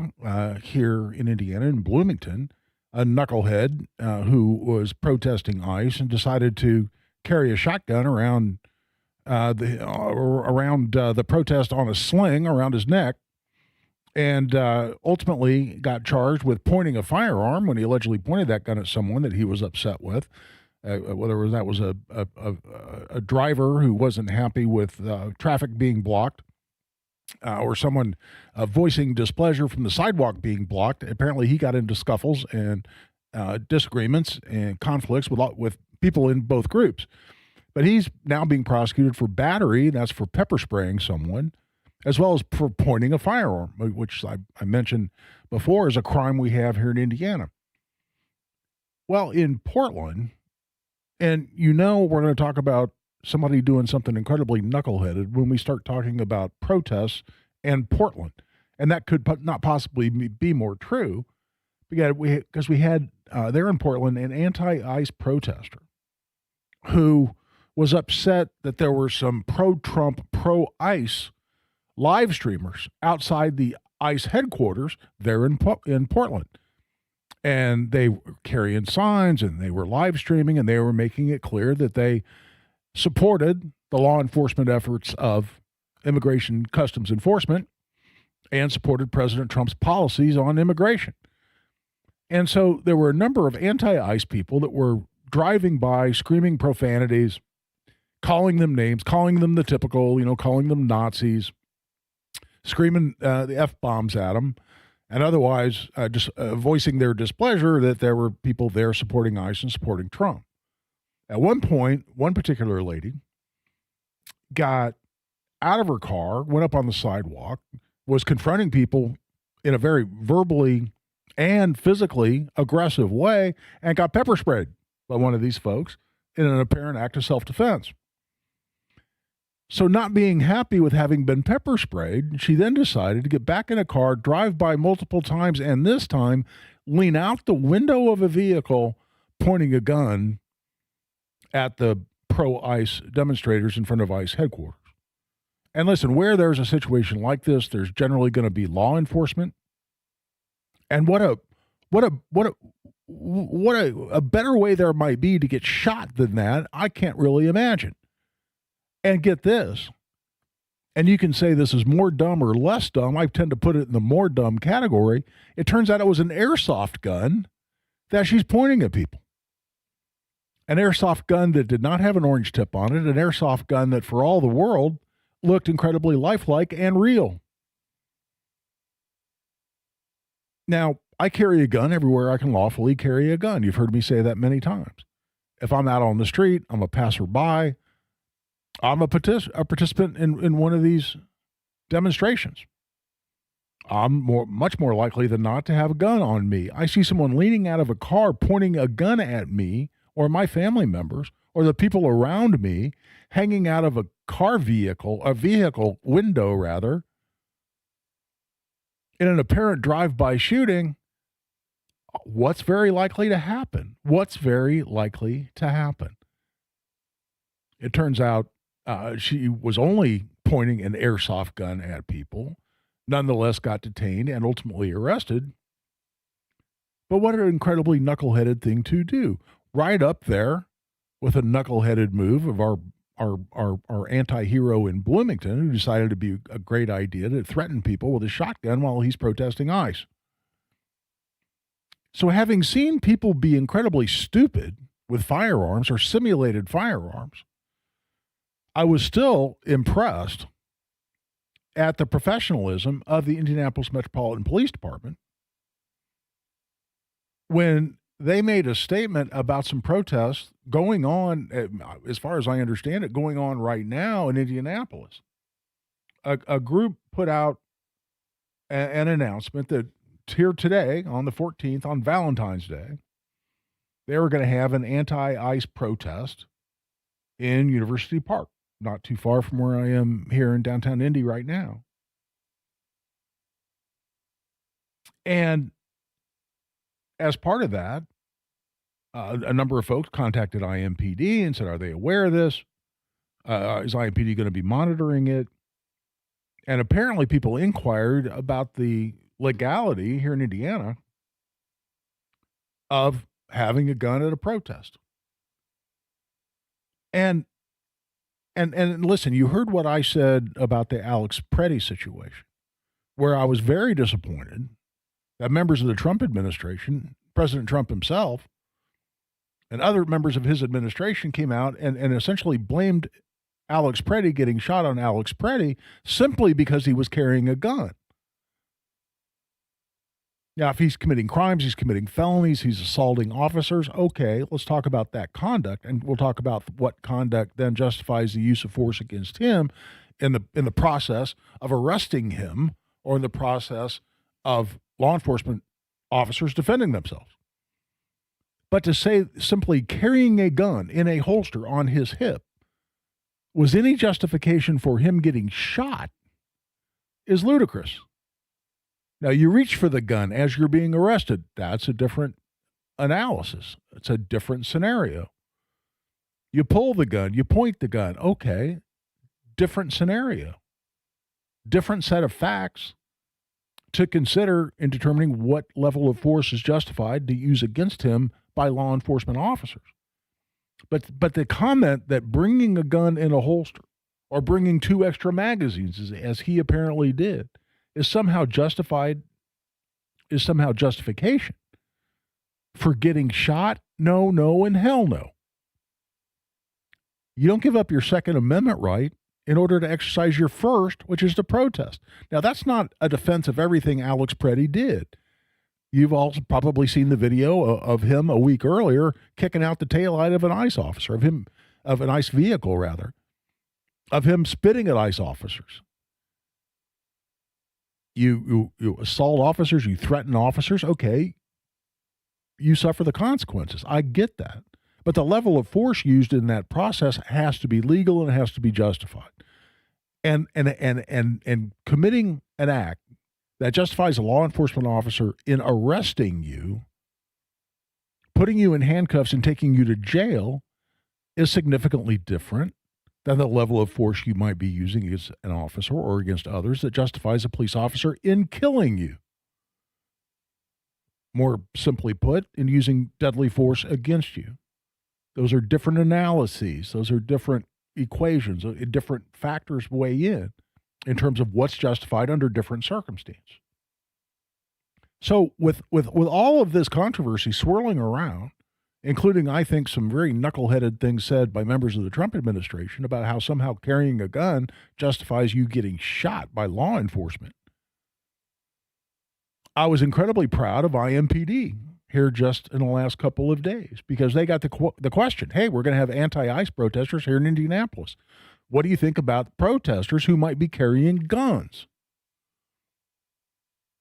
here in Indiana, in Bloomington, a knucklehead who was protesting ICE and decided to carry a shotgun around the protest on a sling around his neck, and ultimately got charged with pointing a firearm when he allegedly pointed that gun at someone that he was upset with, whether that was a driver who wasn't happy with traffic being blocked, or someone voicing displeasure from the sidewalk being blocked. Apparently he got into scuffles and disagreements and conflicts with people in both groups. But he's now being prosecuted for battery, that's for pepper spraying someone, as well as for pointing a firearm, which I mentioned before is a crime we have here in Indiana. Well, in Portland, and we're going to talk about somebody doing something incredibly knuckleheaded when we start talking about protests and Portland. And that could not possibly be more true because we had there in Portland an anti-ICE protester who was upset that there were some pro-Trump, pro-ICE live streamers outside the ICE headquarters there in Portland. And they were carrying signs and they were live streaming and they were making it clear that they supported the law enforcement efforts of Immigration Customs Enforcement and supported President Trump's policies on immigration. And so there were a number of anti-ICE people that were driving by, screaming profanities, calling them names, calling them the typical, calling them Nazis, screaming the F-bombs at them, and otherwise just voicing their displeasure that there were people there supporting ICE and supporting Trump. At one point, one particular lady got out of her car, went up on the sidewalk, was confronting people in a very verbally and physically aggressive way, and got pepper sprayed by one of these folks in an apparent act of self-defense. So not being happy with having been pepper sprayed, she then decided to get back in a car, drive by multiple times, and this time lean out the window of a vehicle, pointing a gun at the pro-ICE demonstrators in front of ICE headquarters. And listen, where there's a situation like this, there's generally going to be law enforcement. And what a better way there might be to get shot than that, I can't really imagine. And get this, and you can say this is more dumb or less dumb. I tend to put it in the more dumb category. It turns out it was an airsoft gun that she's pointing at people. An airsoft gun that did not have an orange tip on it, an airsoft gun that for all the world looked incredibly lifelike and real. Now, I carry a gun everywhere I can lawfully carry a gun. You've heard me say that many times. If I'm out on the street, I'm a passerby, I'm a participant in one of these demonstrations. I'm much more likely than not to have a gun on me. I see someone leaning out of a car pointing a gun at me or my family members or the people around me, hanging out of a vehicle window rather, in an apparent drive-by shooting. What's very likely to happen? It turns out she was only pointing an airsoft gun at people, nonetheless got detained and ultimately arrested. But what an incredibly knuckleheaded thing to do. Right up there with a knuckleheaded move of our anti-hero in Bloomington, who decided to be a great idea to threaten people with a shotgun while he's protesting ICE. So having seen people be incredibly stupid with firearms or simulated firearms, I was still impressed at the professionalism of the Indianapolis Metropolitan Police Department when they made a statement about some protests going on, as far as I understand it, going on right now in Indianapolis. A group put out an announcement that here today, on the 14th, on Valentine's Day, they were going to have an anti-ICE protest in University Park, not too far from where I am here in downtown Indy right now. And as part of that, a number of folks contacted IMPD and said, are they aware of this? Is IMPD going to be monitoring it? And apparently people inquired about the legality here in Indiana of having a gun at a protest. And listen, you heard what I said about the Alex Preddy situation, where I was very disappointed that members of the Trump administration, President Trump himself, and other members of his administration came out and essentially blamed Alex Preddy getting shot on Alex Preddy simply because he was carrying a gun. Now, if he's committing crimes, he's committing felonies, he's assaulting officers, okay, let's talk about that conduct, and we'll talk about what conduct then justifies the use of force against him in the process of arresting him or in the process of law enforcement officers defending themselves. But to say simply carrying a gun in a holster on his hip was any justification for him getting shot is ludicrous. Now, you reach for the gun as you're being arrested. That's a different analysis. It's a different scenario. You pull the gun, you point the gun. Okay, different scenario. Different set of facts to consider in determining what level of force is justified to use against him by law enforcement officers. But the comment that bringing a gun in a holster or bringing 2 extra magazines, as he apparently did, is somehow justification. for getting shot? No, no, and hell no. You don't give up your Second Amendment right in order to exercise your first, which is to protest. Now, that's not a defense of everything Alex Preddy did. You've also probably seen the video of him a week earlier kicking out the taillight of an ICE officer, of an ICE vehicle, rather, of him spitting at ICE officers. You assault officers, you threaten officers, okay, you suffer the consequences. I get that. But the level of force used in that process has to be legal and it has to be justified. And committing an act that justifies a law enforcement officer in arresting you, putting you in handcuffs and taking you to jail is significantly different than the level of force you might be using against an officer or against others that justifies a police officer in killing you. More simply put, in using deadly force against you. Those are different analyses. Those are different equations. Different factors weigh in terms of what's justified under different circumstances. So with all of this controversy swirling around, including, I think, some very knuckleheaded things said by members of the Trump administration about how somehow carrying a gun justifies you getting shot by law enforcement, I was incredibly proud of IMPD here just in the last couple of days because they got the question, hey, we're going to have anti-ICE protesters here in Indianapolis. What do you think about protesters who might be carrying guns?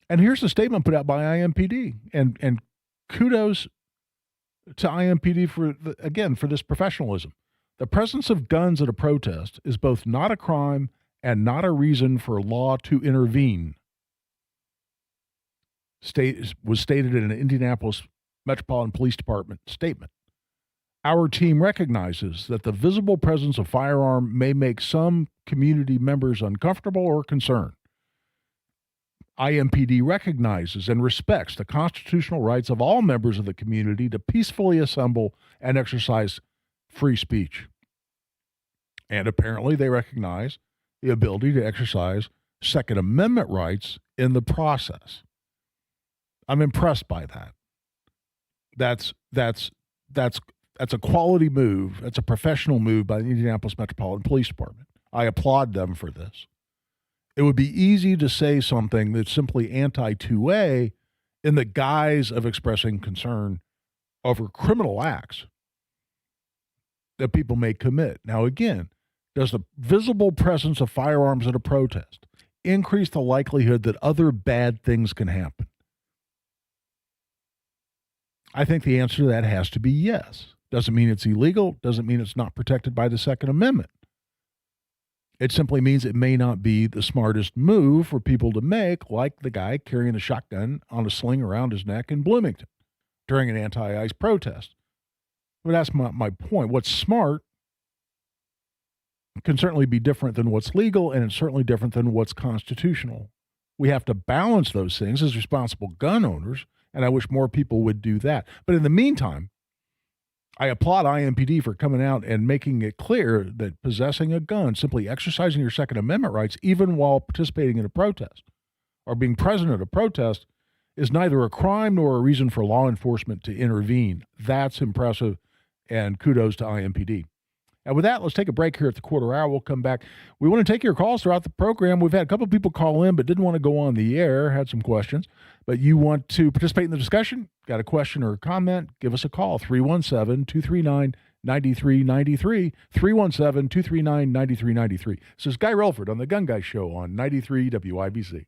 And here's the statement put out by IMPD, and kudos to IMPD for this professionalism. The presence of guns at a protest is both not a crime and not a reason for law to intervene. Was stated in an Indianapolis Metropolitan Police Department statement. Our team recognizes that the visible presence of firearm may make some community members uncomfortable or concerned. IMPD recognizes and respects the constitutional rights of all members of the community to peacefully assemble and exercise free speech. And apparently they recognize the ability to exercise Second Amendment rights in the process. I'm impressed by that. That's a quality move. That's a professional move by the Indianapolis Metropolitan Police Department. I applaud them for this. It would be easy to say something that's simply anti-2A in the guise of expressing concern over criminal acts that people may commit. Now, again, does the visible presence of firearms at a protest increase the likelihood that other bad things can happen? I think the answer to that has to be yes. Doesn't mean it's illegal. Doesn't mean it's not protected by the Second Amendment. It simply means it may not be the smartest move for people to make, like the guy carrying a shotgun on a sling around his neck in Bloomington during an anti-ICE protest. But that's my point. What's smart can certainly be different than what's legal, and it's certainly different than what's constitutional. We have to balance those things as responsible gun owners, and I wish more people would do that. But in the meantime, I applaud IMPD for coming out and making it clear that possessing a gun, simply exercising your Second Amendment rights, even while participating in a protest or being present at a protest, is neither a crime nor a reason for law enforcement to intervene. That's impressive, and kudos to IMPD. And with that, let's take a break here at the quarter hour. We'll come back. We want to take your calls throughout the program. We've had a couple of people call in but didn't want to go on the air, had some questions. But you want to participate in the discussion? Got a question or a comment? Give us a call, 317-239-9393, 317-239-9393. This is Guy Relford on The Gun Guy Show on 93 WIBC.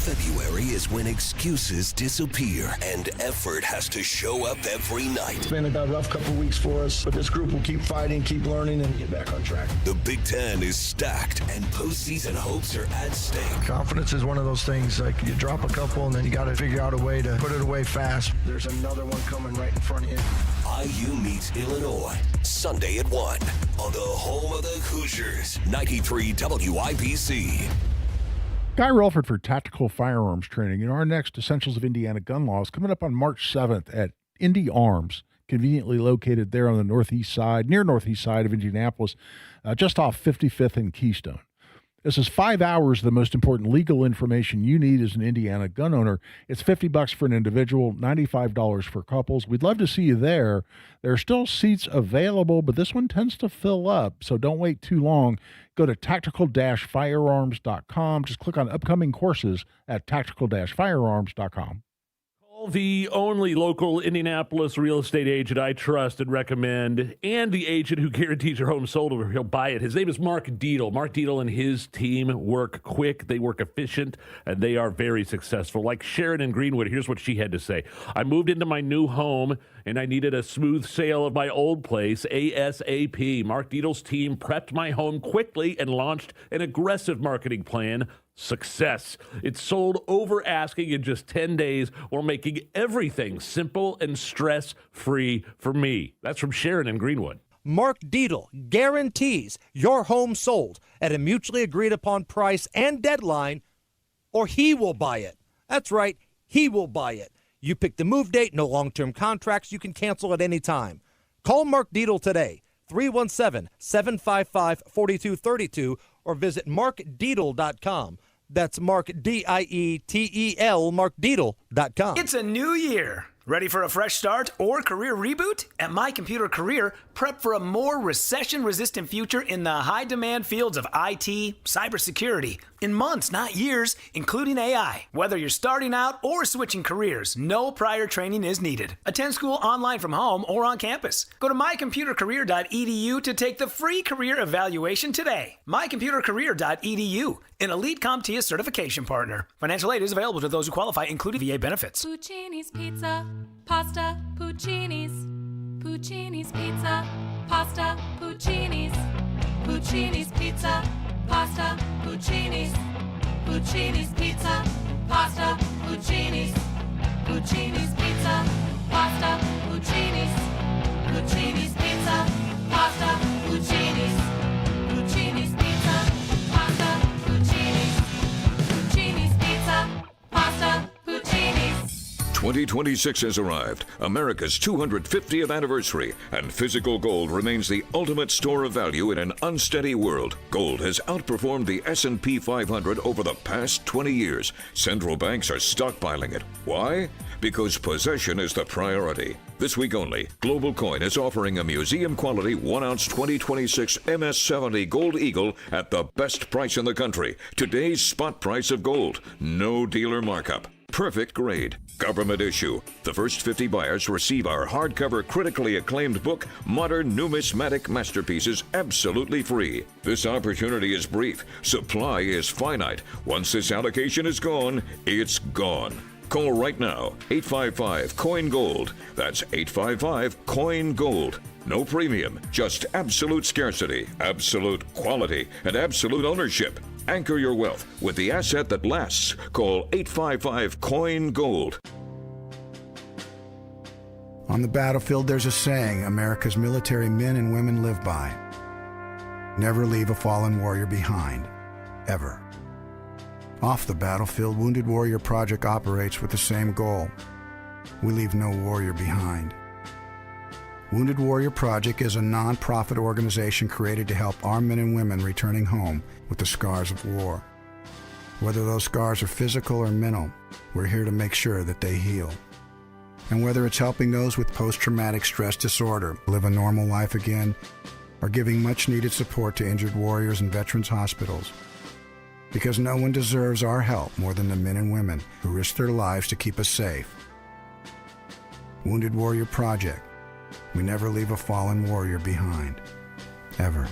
February is when excuses disappear and effort has to show up every night.
It's been a rough couple weeks for us, but this group will keep fighting, keep learning, and get back on track.
The Big Ten is stacked, and postseason hopes are at stake.
Confidence is one of those things, like you drop a couple, and then you got to figure out a way to put it away fast. There's another one coming right in front of you.
IU meets Illinois, Sunday at 1 on the home of the Hoosiers, 93 WIBC.
Guy Relford for Tactical Firearms Training. In our next Essentials of Indiana Gun Laws coming up on March 7th at Indy Arms, conveniently located there on the northeast side, near northeast side of Indianapolis, just off 55th and Keystone. This is 5 hours of the most important legal information you need as an Indiana gun owner. It's $50 for an individual, $95 for couples. We'd love to see you there. There are still seats available, but this one tends to fill up, so don't wait too long. Go to tactical-firearms.com. Just click on upcoming courses at tactical-firearms.com.
The only local Indianapolis real estate agent I trust and recommend, and the agent who guarantees your home sold or he'll buy it. His name is Mark Dietl. Mark Dietl and his team work quick, they work efficient, and they are very successful. Like Sharon in Greenwood, here's what she had to say. I moved into my new home, and I needed a smooth sale of my old place ASAP. Mark Dietl's team prepped my home quickly and launched an aggressive marketing plan. Success. It sold over asking in just 10 days while making everything simple and stress-free for me. That's from Sharon in Greenwood.
Mark Dietl guarantees your home sold at a mutually agreed upon price and deadline, or he will buy it. That's right, he will buy it. You pick the move date, no long-term contracts. You can cancel at any time. Call Mark Dietl today, 317-755-4232, or visit markdietl.com. That's Mark, D-I-E-T-E-L, markdietl.com.
It's a new year. Ready for a fresh start or career reboot? At My Computer Career, prep for a more recession-resistant future in the high-demand fields of IT, cybersecurity, in months, not years, including AI. Whether you're starting out or switching careers, no prior training is needed. Attend school online from home or on campus. Go to mycomputercareer.edu to take the free career evaluation today. mycomputercareer.edu, an elite CompTIA certification partner. Financial aid is available to those who qualify, including VA benefits.
Puccini's Pizza, Pasta, Puccini's. Puccini's Pizza, Pasta, Puccini's. Puccini's Pizza, Pasta, Puccini's. Puccini's Pizza, Pasta, Puccini's. Puccini's Pizza, Pasta, Puccini's. Puccini's Pizza, Pasta, Puccini's. Puccini's Pizza, Pasta, Puccini's. Puccini's Pizza, Pasta, Puccini's.
2026 has arrived, America's 250th anniversary, and physical gold remains the ultimate store of value in an unsteady world. Gold has outperformed the S&P 500 over the past 20 years. Central banks are stockpiling it. Why? Because possession is the priority. This week only, Global Coin is offering a museum-quality 1-ounce 2026 MS-70 Gold Eagle at the best price in the country. Today's spot price of gold. No dealer markup. Perfect grade. Government issue. The first 50 buyers receive our hardcover critically acclaimed book, Modern Numismatic Masterpieces, absolutely free. This opportunity is brief. Supply is finite. Once this allocation is gone, it's gone. Call right now, 855-COIN-GOLD. That's 855-COIN-GOLD. No premium, just absolute scarcity, absolute quality, and absolute ownership. Anchor your wealth with the asset that lasts. Call 855-COIN-GOLD.
On the battlefield, there's a saying America's military men and women live by. Never leave a fallen warrior behind, ever. Off the battlefield, Wounded Warrior Project operates with the same goal. We leave no warrior behind. Wounded Warrior Project is a non-profit organization created to help our men and women returning home with the scars of war. Whether those scars are physical or mental, we're here to make sure that they heal. And whether it's helping those with post-traumatic stress disorder live a normal life again, or giving much-needed support to injured warriors in veterans' hospitals, because no one deserves our help more than the men and women who risk their lives to keep us safe. Wounded Warrior Project. We never leave a fallen warrior behind, ever.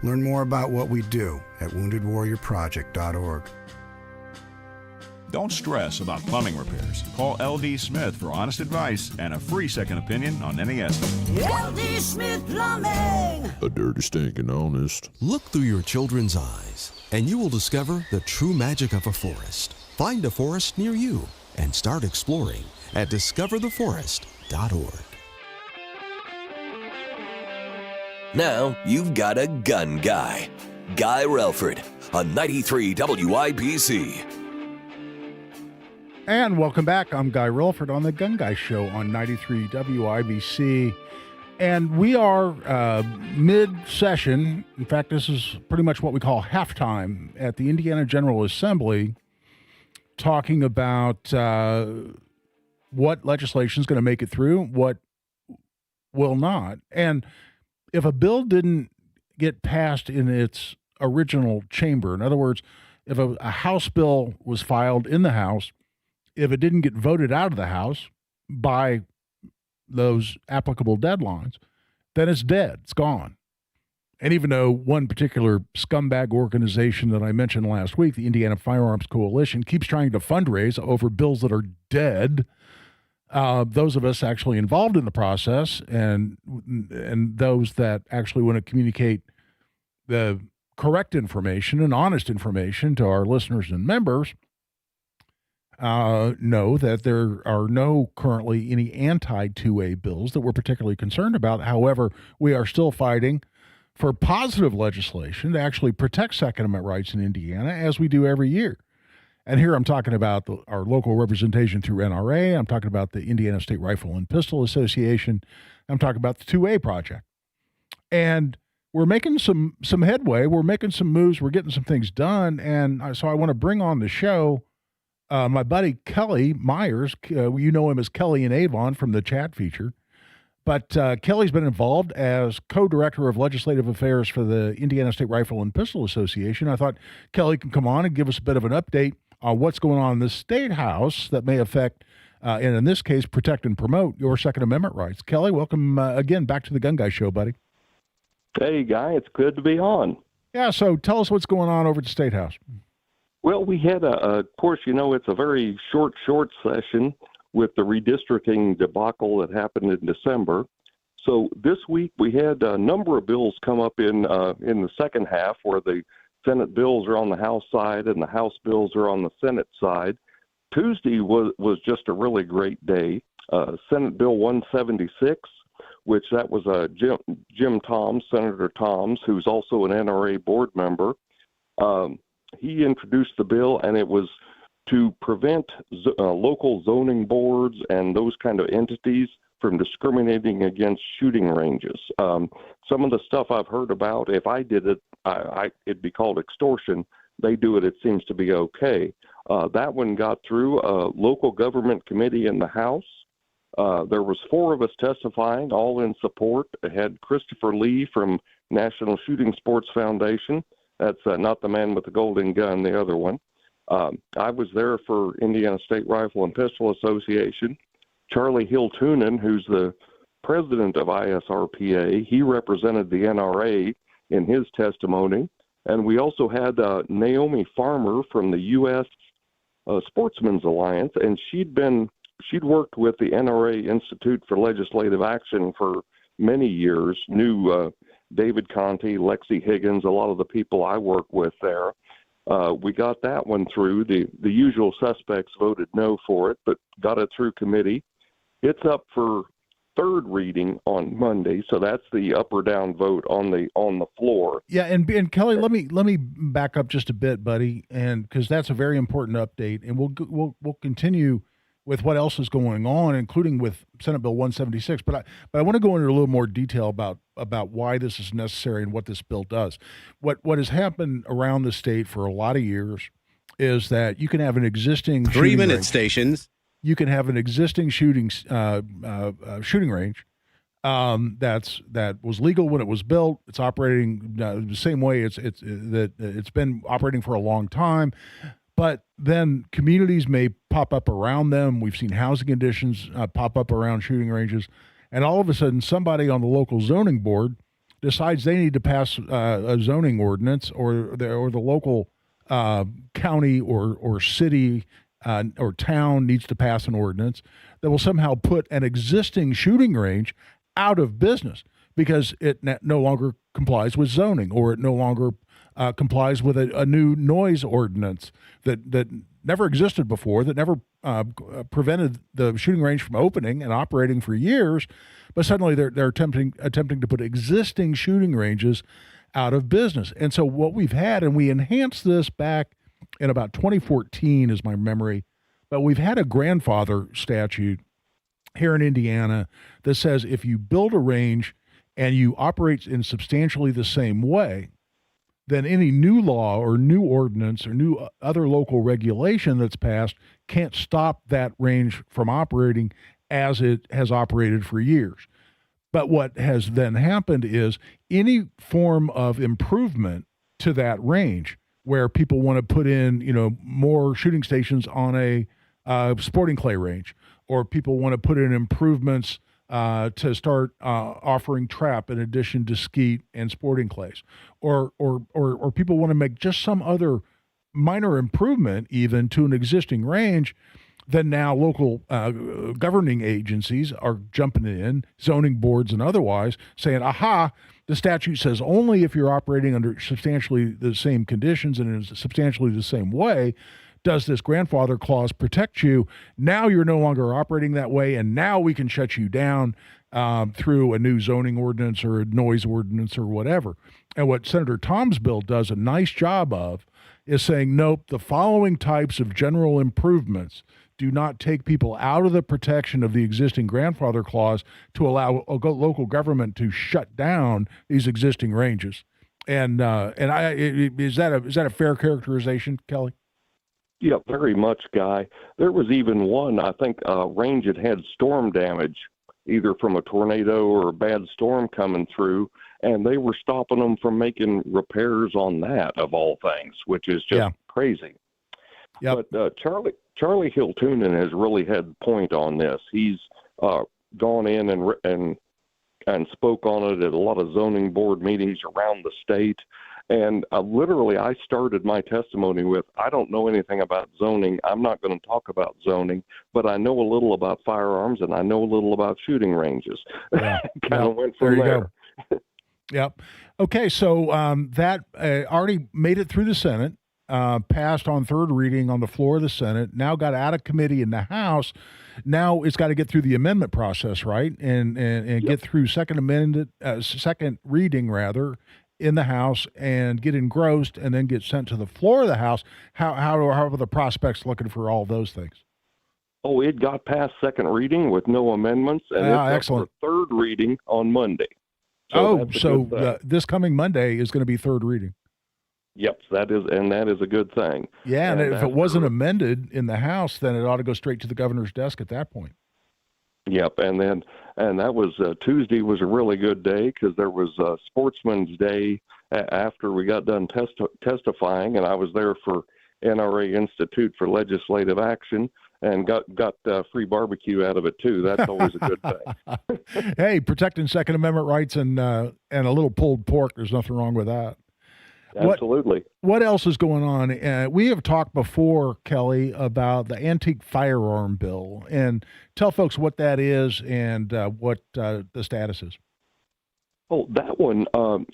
Learn more about what we do at woundedwarriorproject.org.
Don't stress about plumbing repairs. Call L.D. Smith for honest advice and a free second opinion on any estimate.
L.D. Smith Plumbing.
A dirty, stinking honest.
Look through your children's eyes, and you will discover the true magic of a forest. Find a forest near you and start exploring at discovertheforest.org.
Now you've got a gun guy. Guy Relford on 93 WIBC.
And welcome back. I'm Guy Relford on the Gun Guy Show on 93 WIBC. And we are mid-session. In fact, this is pretty much what we call halftime at the Indiana General Assembly, talking about what legislation is going to make it through, what will not. And if a bill didn't get passed in its original chamber, in other words, if a House bill was filed in the House, if it didn't get voted out of the House by those applicable deadlines, then it's dead. It's gone. And even though one particular scumbag organization that I mentioned last week, the Indiana Firearms Coalition, keeps trying to fundraise over bills that are dead, those of us actually involved in the process and those that actually want to communicate the correct information and honest information to our listeners and members know that there are no currently any anti-2A bills that we're particularly concerned about. However, we are still fighting for positive legislation to actually protect Second Amendment rights in Indiana, as we do every year. And here I'm talking about our local representation through NRA. I'm talking about the Indiana State Rifle and Pistol Association. I'm talking about the 2A project. And we're making some headway. We're making some moves. We're getting some things done. And so I want to bring on the show my buddy Kelly Myers. You know him as Kelly in Avon from the chat feature. But Kelly's been involved as co-director of legislative affairs for the Indiana State Rifle and Pistol Association. I thought Kelly can come on and give us a bit of an update on what's going on in the State House that may affect, and in this case, protect and promote your Second Amendment rights. Kelly, welcome again back to the Gun Guy Show, buddy.
Hey, Guy, it's good to be on.
Yeah, so tell us what's going on over at the State House.
Well, we had, of course, it's a very short session with the redistricting debacle that happened in December. So this week we had a number of bills come up in the second half where the Senate bills are on the House side and the House bills are on the Senate side. Tuesday was just a really great day. Senate Bill 176, which that was Jim Toms, Senator Toms, who's also an NRA board member. He introduced the bill, and it was to prevent local zoning boards and those kind of entities from discriminating against shooting ranges. Some of the stuff I've heard about, if I did it, it'd be called extortion. They do it, it seems to be okay. That one got through a local government committee in the House. There was 4 of us testifying, all in support. I had Christopher Lee from National Shooting Sports Foundation. That's not the man with the golden gun, the other one. I was there for Indiana State Rifle and Pistol Association. Charlie Hill-Tunen, who's the president of ISRPA, he represented the NRA in his testimony. And we also had Naomi Farmer from the U.S. Sportsmen's Alliance, and she'd worked with the NRA Institute for Legislative Action for many years, knew David Conte, Lexi Higgins, a lot of the people I work with there. We got that one through. The usual suspects voted no for it, but got it through committee. It's up for third reading on Monday, so that's the up or down vote on the floor.
Yeah, and Kelly, let me back up just a bit, buddy, and because that's a very important update, and we'll continue with what else is going on, including with Senate Bill 176. But I want to go into a little more detail about why this is necessary and what this bill does. What has happened around the state for a lot of years is that you can have an existing
3-minute stations.
You can have an existing shooting range that was legal when it was built. It's operating the same way it's been operating for a long time. But then communities may pop up around them. We've seen housing additions pop up around shooting ranges. And all of a sudden, somebody on the local zoning board decides they need to pass a zoning ordinance, or the local county or city or town needs to pass an ordinance that will somehow put an existing shooting range out of business because it no longer complies with zoning, or it no longer complies with a new noise ordinance that never existed before, that never prevented the shooting range from opening and operating for years, but suddenly they're attempting to put existing shooting ranges out of business. And so what we've had, and we enhanced this back in about 2014 is my memory, but we've had a grandfather statute here in Indiana that says if you build a range and you operate in substantially the same way, then any new law or new ordinance or new other local regulation that's passed can't stop that range from operating as it has operated for years. But what has then happened is any form of improvement to that range where people want to put in, more shooting stations on a sporting clay range, or people want to put in improvements to start offering trap in addition to skeet and sporting clays, or people want to make just some other minor improvement even to an existing range, then now local governing agencies are jumping in, zoning boards and otherwise, saying, aha, the statute says only if you're operating under substantially the same conditions and in substantially the same way does this grandfather clause protect you. Now you're no longer operating that way, and now we can shut you down through a new zoning ordinance or a noise ordinance or whatever. And what Senator Tom's bill does a nice job of is saying, nope, the following types of general improvements do not take people out of the protection of the existing grandfather clause to allow a local government to shut down these existing ranges. Is that a fair characterization, Kelly?
Yeah, very much, Guy. There was even one, I think, range that had storm damage, either from a tornado or a bad storm coming through, and they were stopping them from making repairs on that, of all things, which is just crazy.
Yep.
But Charlie Hiltunen has really had the point on this. He's gone in and spoke on it at a lot of zoning board meetings around the state. And literally, I started my testimony with, I don't know anything about zoning. I'm not going to talk about zoning, but I know a little about firearms and I know a little about shooting ranges.
Yeah.
Kind of went from there.
Go. Yep. Okay, so that already made it through the Senate, passed on third reading on the floor of the Senate, now got out of committee in the House. Now it's got to get through the amendment process, right? And get through second reading rather, in the House and get engrossed and then get sent to the floor of the House. How are the prospects looking for all those things?
Oh, it got past second reading with no amendments, and it's
excellent.
up for third reading on Monday.
So this coming Monday is going to be third reading.
Yep, that is a good thing.
Yeah, and if it wasn't amended in the House, then it ought to go straight to the governor's desk at that point.
Yep, and that was Tuesday was a really good day because there was Sportsman's Day after we got done testifying, and I was there for NRA Institute for Legislative Action and got free barbecue out of it too. That's always a good thing.
Hey, protecting Second Amendment rights and a little pulled pork. There's nothing wrong with that.
Absolutely.
What else is going on? We have talked before, Kelly, about the antique firearm bill, and tell folks what that is and what the status is.
Oh, that one,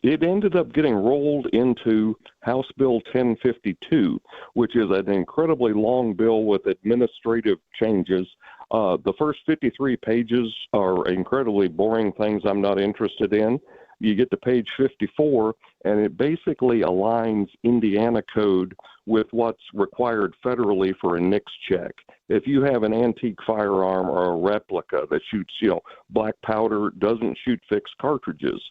it ended up getting rolled into House Bill 1052, which is an incredibly long bill with administrative changes. The first 53 pages are incredibly boring things I'm not interested in. You get to page 54, and it basically aligns Indiana code with what's required federally for a NICS check. If you have an antique firearm or a replica that shoots, black powder, doesn't shoot fixed cartridges,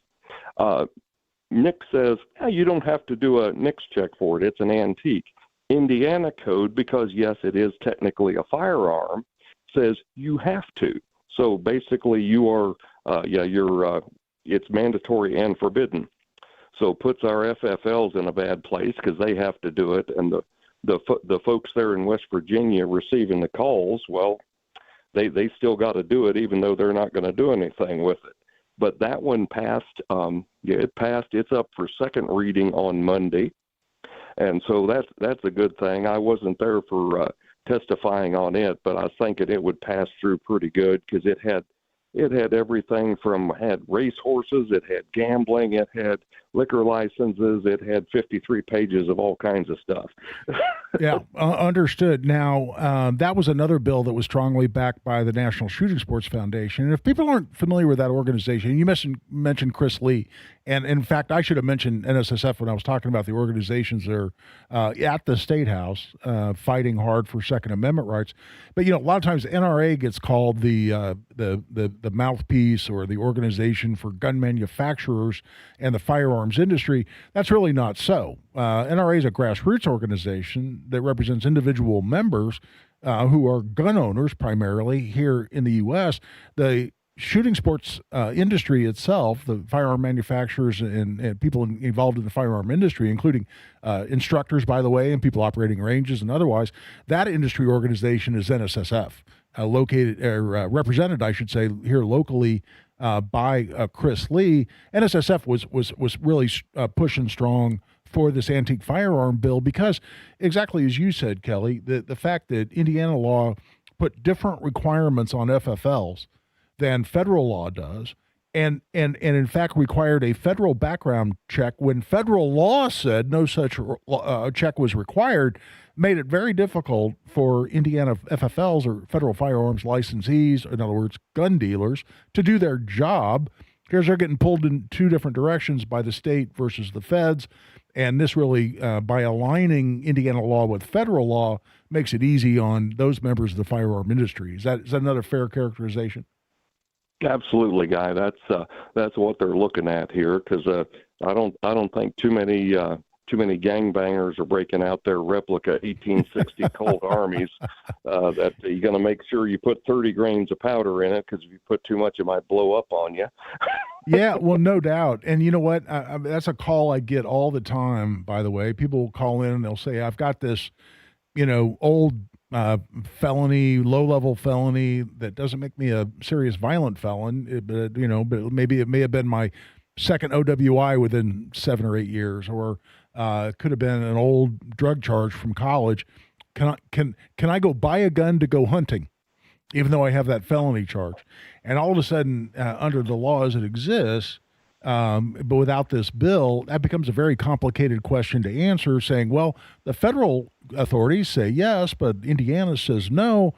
NICS says, you don't have to do a NICS check for it. It's an antique. Indiana code, because yes, it is technically a firearm, says you have to. So basically, you are, it's mandatory and forbidden. So puts our FFLs in a bad place because they have to do it, and the folks there in West Virginia receiving the calls, well, they still got to do it even though they're not going to do anything with it. But that one passed. It passed. It's up for second reading on Monday, and so that's a good thing. I wasn't there for testifying on it, but I was thinking it would pass through pretty good because it had everything from had race horses, it had gambling, it had liquor licenses, it had 53 pages of all kinds of stuff.
Yeah, understood. Now, that was another bill that was strongly backed by the National Shooting Sports Foundation. And if people aren't familiar with that organization, you mentioned Chris Lee. And in fact, I should have mentioned NSSF when I was talking about the organizations that are at the State House fighting hard for Second Amendment rights. But, a lot of times NRA gets called the mouthpiece or the organization for gun manufacturers and the firearms industry. That's really not so. NRA is a grassroots organization that represents individual members who are gun owners primarily here in the U.S. The shooting sports industry itself, the firearm manufacturers and people involved in the firearm industry, including instructors, by the way, and people operating ranges and otherwise, that industry organization is NSSF, represented, I should say, here locally by Chris Lee. NSSF was really pushing strong for this antique firearm bill because, exactly as you said, Kelly, the fact that Indiana law put different requirements on FFLs than federal law does, and in fact required a federal background check when federal law said no such check was required, made it very difficult for Indiana FFLs or federal firearms licensees, in other words, gun dealers, to do their job because they're getting pulled in two different directions by the state versus the feds. And this really, by aligning Indiana law with federal law, makes it easy on those members of the firearm industry. Is that another fair characterization?
Absolutely, Guy. That's what they're looking at here, because I don't think too many gangbangers are breaking out their replica 1860 Colt Armies. That you're going to make sure you put 30 grains of powder in it, because if you put too much, it might blow up on you.
Yeah, well, no doubt. And you know what? That's a call I get all the time, by the way. People will call in and they'll say, I've got this, old felony, low-level felony that doesn't make me a serious violent felon, but maybe it may have been my second OWI within 7 or 8 years, or it could have been an old drug charge from college. Can I go buy a gun to go hunting, even though I have that felony charge? And all of a sudden, under the law as it exists, but without this bill, that becomes a very complicated question to answer, saying, well, the federal authorities say yes, but Indiana says no,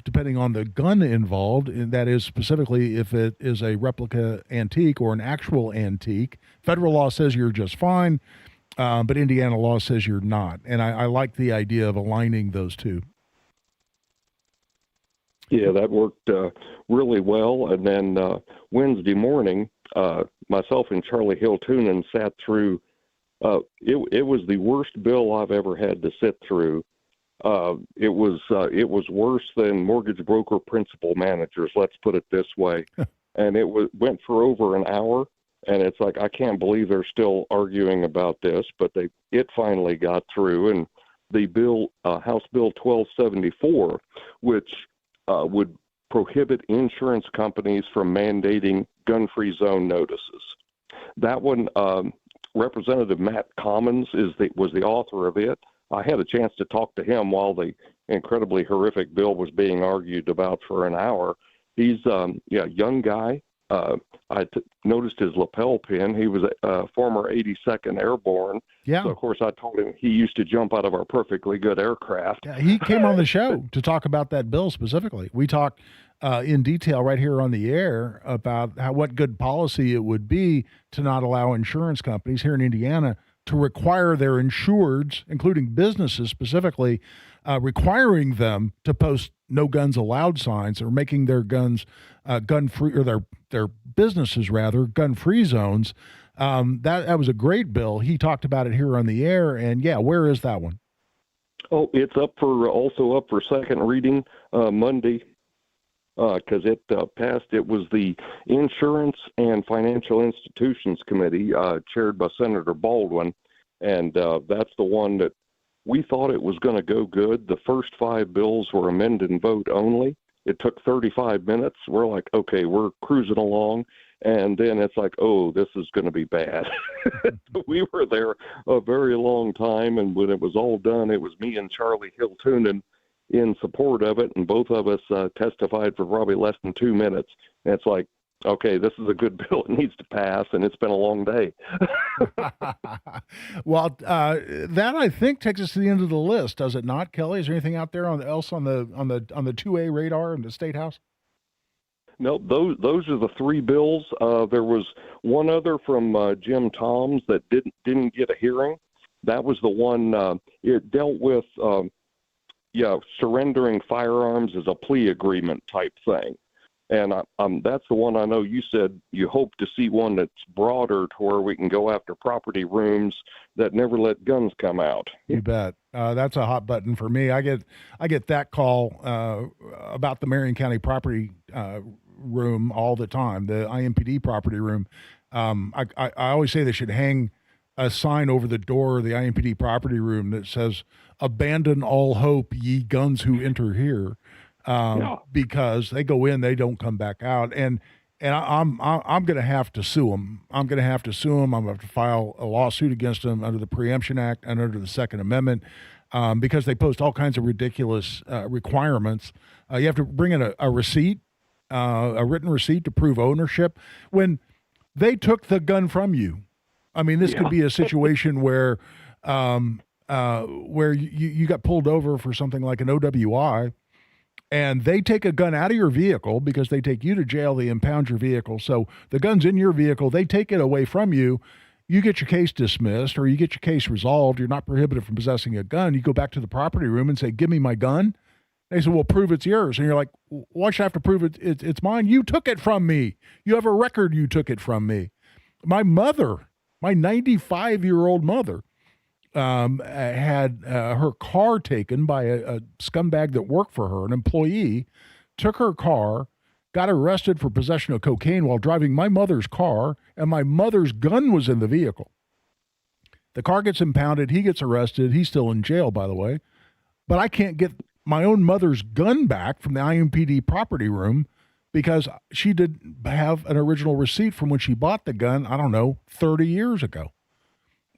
depending on the gun involved, and that is specifically if it is a replica antique or an actual antique. Federal law says you're just fine, but Indiana law says you're not. And I like the idea of aligning those two.
Yeah, that worked really well. And then Wednesday morning, myself and Charlie Hill-Toonen sat through. It was the worst bill I've ever had to sit through. It was worse than mortgage broker principal managers. Let's put it this way. And it went for over an hour. And it's like, I can't believe they're still arguing about this, but it finally got through. And the bill, House Bill 1274, which would prohibit insurance companies from mandating gun-free zone notices. That one, Representative Matt Commons was the author of it. I had a chance to talk to him while the incredibly horrific bill was being argued about for an hour. He's a young guy. I noticed his lapel pin. He was a former 82nd Airborne.
Yeah.
So, of course, I told him he used to jump out of our perfectly good aircraft.
Yeah, he came on the show to talk about that bill specifically. We talked in detail right here on the air about what good policy it would be to not allow insurance companies here in Indiana to require their insureds, including businesses specifically, requiring them to post no guns allowed signs or making their guns gun-free, or their businesses rather, gun-free zones. That was a great bill. He talked about it here on the air, and yeah, where is that one?
Oh, it's also up for second reading Monday, because it passed. It was the Insurance and Financial Institutions Committee, chaired by Senator Baldwin, and that's the one that we thought it was going to go good. The first 5 bills were amend and vote only. It took 35 minutes. We're like, okay, we're cruising along. And then it's like, oh, this is going to be bad. We were there a very long time. And when it was all done, it was me and Charlie Hill-Toonen in support of it. And both of us testified for probably less than 2 minutes. And it's like, okay, this is a good bill. It needs to pass, and it's been a long day.
Well, that I think takes us to the end of the list, does it not, Kelly? Is there anything out there else on the 2A radar in the State House?
Nope, those are the three bills. There was one other from Jim Toms that didn't get a hearing. That was the one. It dealt with surrendering firearms as a plea agreement type thing. And that's the one I know you said you hope to see one that's broader to where we can go after property rooms that never let guns come out.
You bet. That's a hot button for me. I get that call about the Marion County property room all the time, the IMPD property room. I always say they should hang a sign over the door of the IMPD property room that says, "Abandon all hope, ye guns who enter here." Because they go in, they don't come back out, and I'm going to have to sue them. I'm going to have to file a lawsuit against them under the Preemption Act and under the Second Amendment, because they post all kinds of ridiculous requirements. You have to bring in a receipt, a written receipt to prove ownership. When they took the gun from you, I mean, this could be a situation where you got pulled over for something like an OWI. And they take a gun out of your vehicle because they take you to jail. They impound your vehicle. So the gun's in your vehicle. They take it away from you. You get your case dismissed or you get your case resolved. You're not prohibited from possessing a gun. You go back to the property room and say, "Give me my gun." They say, "Well, prove it's yours." And you're like, "Why should I have to prove it's mine? You took it from me. You have a record you took it from me." My mother, my 95-year-old mother, had her car taken by a scumbag that worked for her, an employee, took her car, got arrested for possession of cocaine while driving my mother's car, and my mother's gun was in the vehicle. The car gets impounded. He gets arrested. He's still in jail, by the way. But I can't get my own mother's gun back from the IMPD property room because she didn't have an original receipt from when she bought the gun, 30 years ago.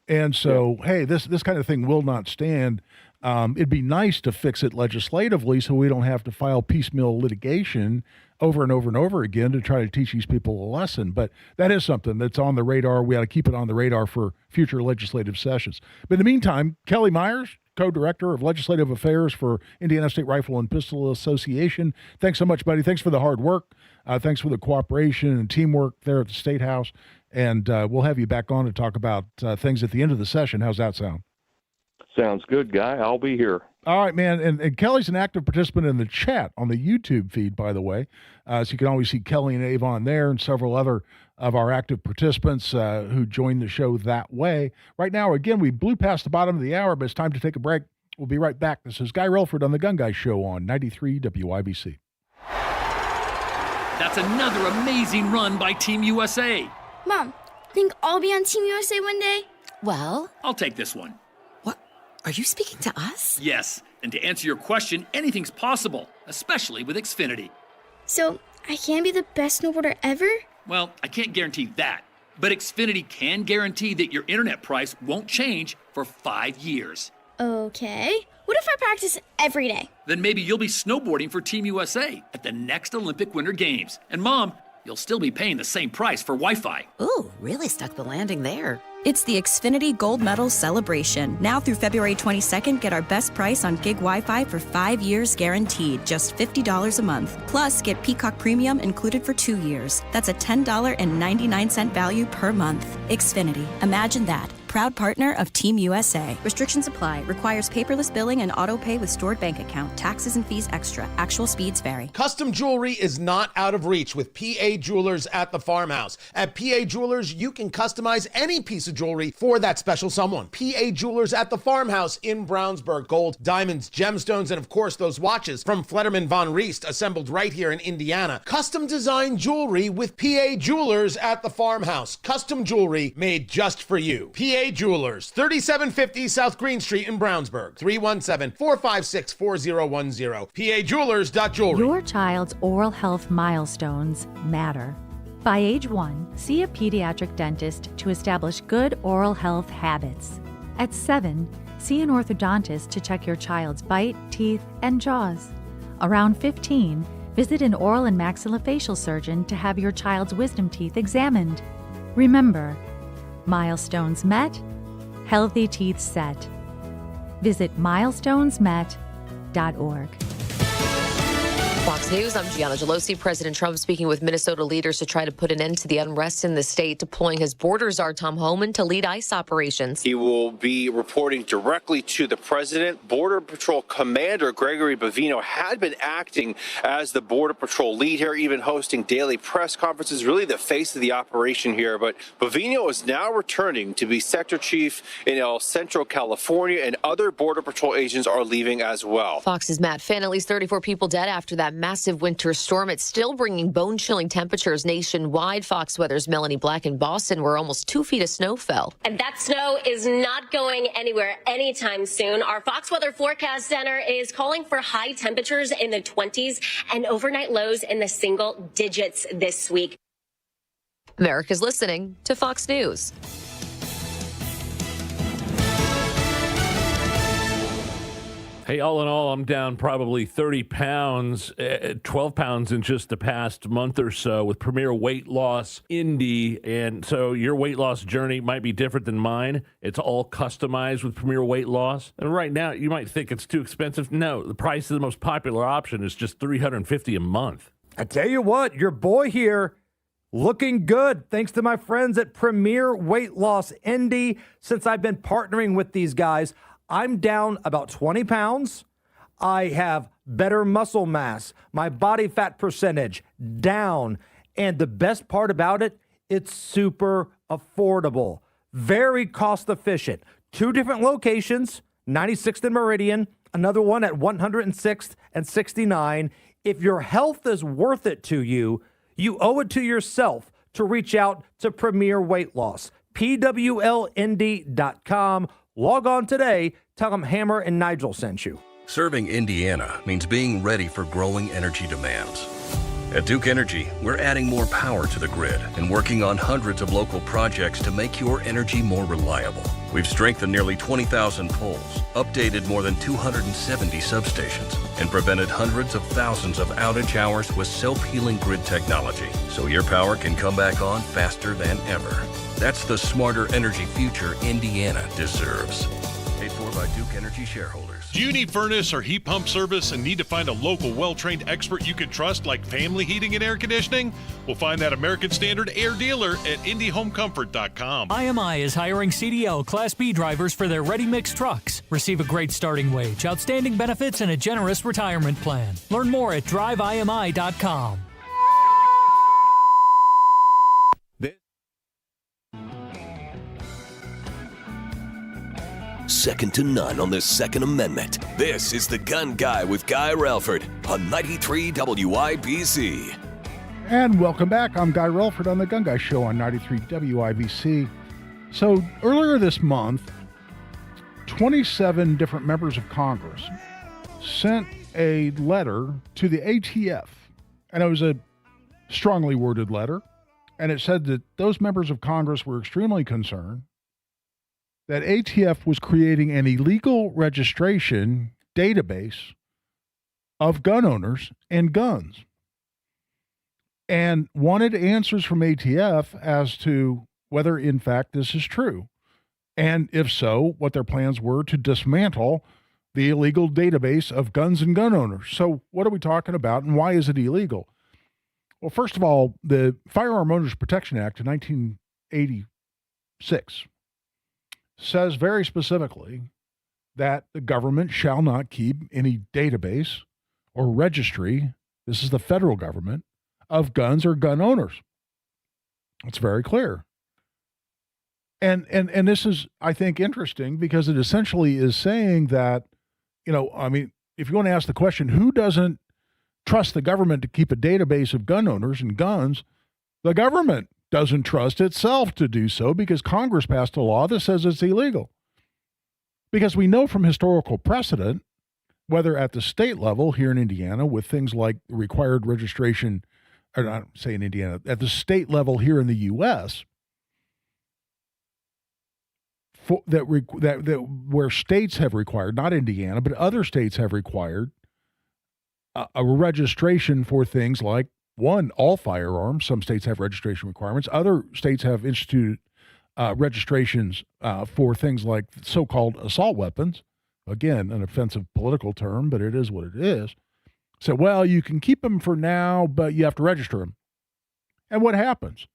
And so, hey, this kind of thing will not stand. It'd be nice to fix it legislatively so we don't have to file piecemeal litigation over and over and over again to try to teach these people a lesson. But that is something that's on the radar. We ought to keep it on the radar for future legislative sessions. But in the meantime, Kelly Myers, co-director of legislative affairs for Indiana State Rifle and Pistol Association. Thanks so much, buddy. Thanks for the hard work. Thanks for the cooperation and teamwork there at the State House. And we'll have you back on to talk about things at the end of the session. How's that sound?
Sounds good, Guy. I'll be here.
All right, man. And Kelly's an active participant in the chat on the YouTube feed, by the way. So you can always see Kelly and Avon there and several other of our active participants who joined the show that way. Right now, again, we blew past the bottom of the hour, but it's time to take a break. We'll be right back. This is Guy Relford on The Gun Guy Show on 93 WIBC.
That's another amazing run by Team USA.
Mom, think I'll be on Team USA one day?
Well, I'll take this one.
What? Are you speaking to us?
Yes, and to answer your question, anything's possible, especially with Xfinity.
So, I can be the best snowboarder ever?
Well, I can't guarantee that, but Xfinity can guarantee that your internet price won't change for 5 years.
Okay. What if I practice every day?
Then maybe you'll be snowboarding for Team USA at the next Olympic Winter Games. And Mom, you'll still be paying the same price for Wi-Fi.
Ooh, really stuck the landing there.
It's the Xfinity Gold Medal Celebration. Now through February 22nd, get our best price on gig Wi-Fi for 5 years guaranteed, just $50 a month. Plus, get Peacock Premium included for 2 years. That's a $10.99 value per month. Xfinity. Imagine that. Proud partner of Team USA. Restrictions apply. Requires paperless billing and auto pay with stored bank account. Taxes and fees extra. Actual speeds vary.
Custom jewelry is not out of reach with PA Jewelers at the Farmhouse. At PA Jewelers, you can customize any piece of jewelry for that special someone. PA Jewelers at the Farmhouse in Brownsburg. Gold, diamonds, gemstones, and of course those watches from Flederman Von Riest, assembled right here in Indiana. Custom designed jewelry with PA Jewelers at the Farmhouse. Custom jewelry made just for you. PA Jewelers, 3750 South Green Street in Brownsburg, 317-456-4010, PAJewelers.jewelry.
Your child's oral health milestones matter. By age 1, see a pediatric dentist to establish good oral health habits. At 7, see an orthodontist to check your child's bite, teeth, and jaws. Around 15, Visit an oral and maxillofacial surgeon to have your child's wisdom teeth examined. Remember, milestones met, healthy teeth set. Visit milestonesmet.org.
Fox News, I'm Gianna Gelosi. President Trump speaking with Minnesota leaders to try to put an end to the unrest in the state, deploying his border czar Tom Homan to lead ICE operations.
He will be reporting directly to the president. Border Patrol Commander Gregory Bovino had been acting as the Border Patrol lead here, even hosting daily press conferences, really the face of the operation here. But Bovino is now returning to be sector chief in El Centro, California, and other Border Patrol agents are leaving as well.
Fox's Matt Finn, at least 34 people dead after that massive winter storm. It's still bringing bone-chilling temperatures nationwide. Fox Weather's Melanie Black in Boston, where almost 2 feet of snow fell.
And that snow is not going anywhere anytime soon. Our Fox Weather Forecast Center is calling for high temperatures in the 20s and overnight lows in the single digits this week.
America's listening to Fox News.
Hey, all in all, I'm down probably 30 pounds, 12 pounds in just the past month or so with Premier Weight Loss Indy. And so your weight loss journey might be different than mine. It's all customized with Premier Weight Loss. And right now, you might think it's too expensive. No, the price of the most popular option is just $350 a month.
I tell you what, your boy here looking good thanks to my friends at Premier Weight Loss Indy. Since I've been partnering with these guys, I'm down about 20 pounds. I have better muscle mass. My body fat percentage down. And the best part about it, it's super affordable. Very cost efficient. 2 different locations, 96th and Meridian, another one at 106th and 69. If your health is worth it to you, you owe it to yourself to reach out to Premier Weight Loss. PWLND.com. Log on today. Tell them Hammer and Nigel sent you.
Serving Indiana means being ready for growing energy demands. At Duke Energy, we're adding more power to the grid and working on hundreds of local projects to make your energy more reliable. We've strengthened nearly 20,000 poles, updated more than 270 substations, and prevented hundreds of thousands of outage hours with self-healing grid technology, so your power can come back on faster than ever. That's the smarter energy future Indiana deserves. Paid for by Duke Energy shareholders.
Do you need furnace or heat pump service and need to find a local well-trained expert you can trust like Family Heating and Air Conditioning? We'll find that American Standard air dealer at IndyHomeComfort.com.
IMI is hiring CDL Class B drivers for their ready-mix trucks. Receive a great starting wage, outstanding benefits, and a generous retirement plan. Learn more at DriveIMI.com.
Second to none on the Second Amendment. This is The Gun Guy with Guy Relford on 93 WIBC.
And welcome back. I'm Guy Relford on The Gun Guy Show on 93 WIBC. So earlier this month, 27 different members of Congress sent a letter to the ATF. And it was a strongly worded letter. And it said that those members of Congress were extremely concerned that ATF was creating an illegal registration database of gun owners and guns, and wanted answers from ATF as to whether, in fact, this is true. And if so, what their plans were to dismantle the illegal database of guns and gun owners. So what are we talking about, and why is it illegal? Well, first of all, the Firearm Owners Protection Act of 1986 says very specifically that the government shall not keep any database or registry, this is the federal government, of guns or gun owners. It's very clear. And this is, I think, interesting because it essentially is saying that, if you want to ask the question, who doesn't trust the government to keep a database of gun owners and guns? The government doesn't trust itself to do so because Congress passed a law that says it's illegal. Because we know from historical precedent, whether at the state level here in Indiana with things like required registration, or not say in Indiana, at the state level here in the U.S., where states have required, not Indiana, but other states have required a registration for things like, one, all firearms. Some states have registration requirements. Other states have instituted registrations for things like so-called assault weapons. Again, an offensive political term, but it is what it is. So, well, you can keep them for now, but you have to register them. And what happens?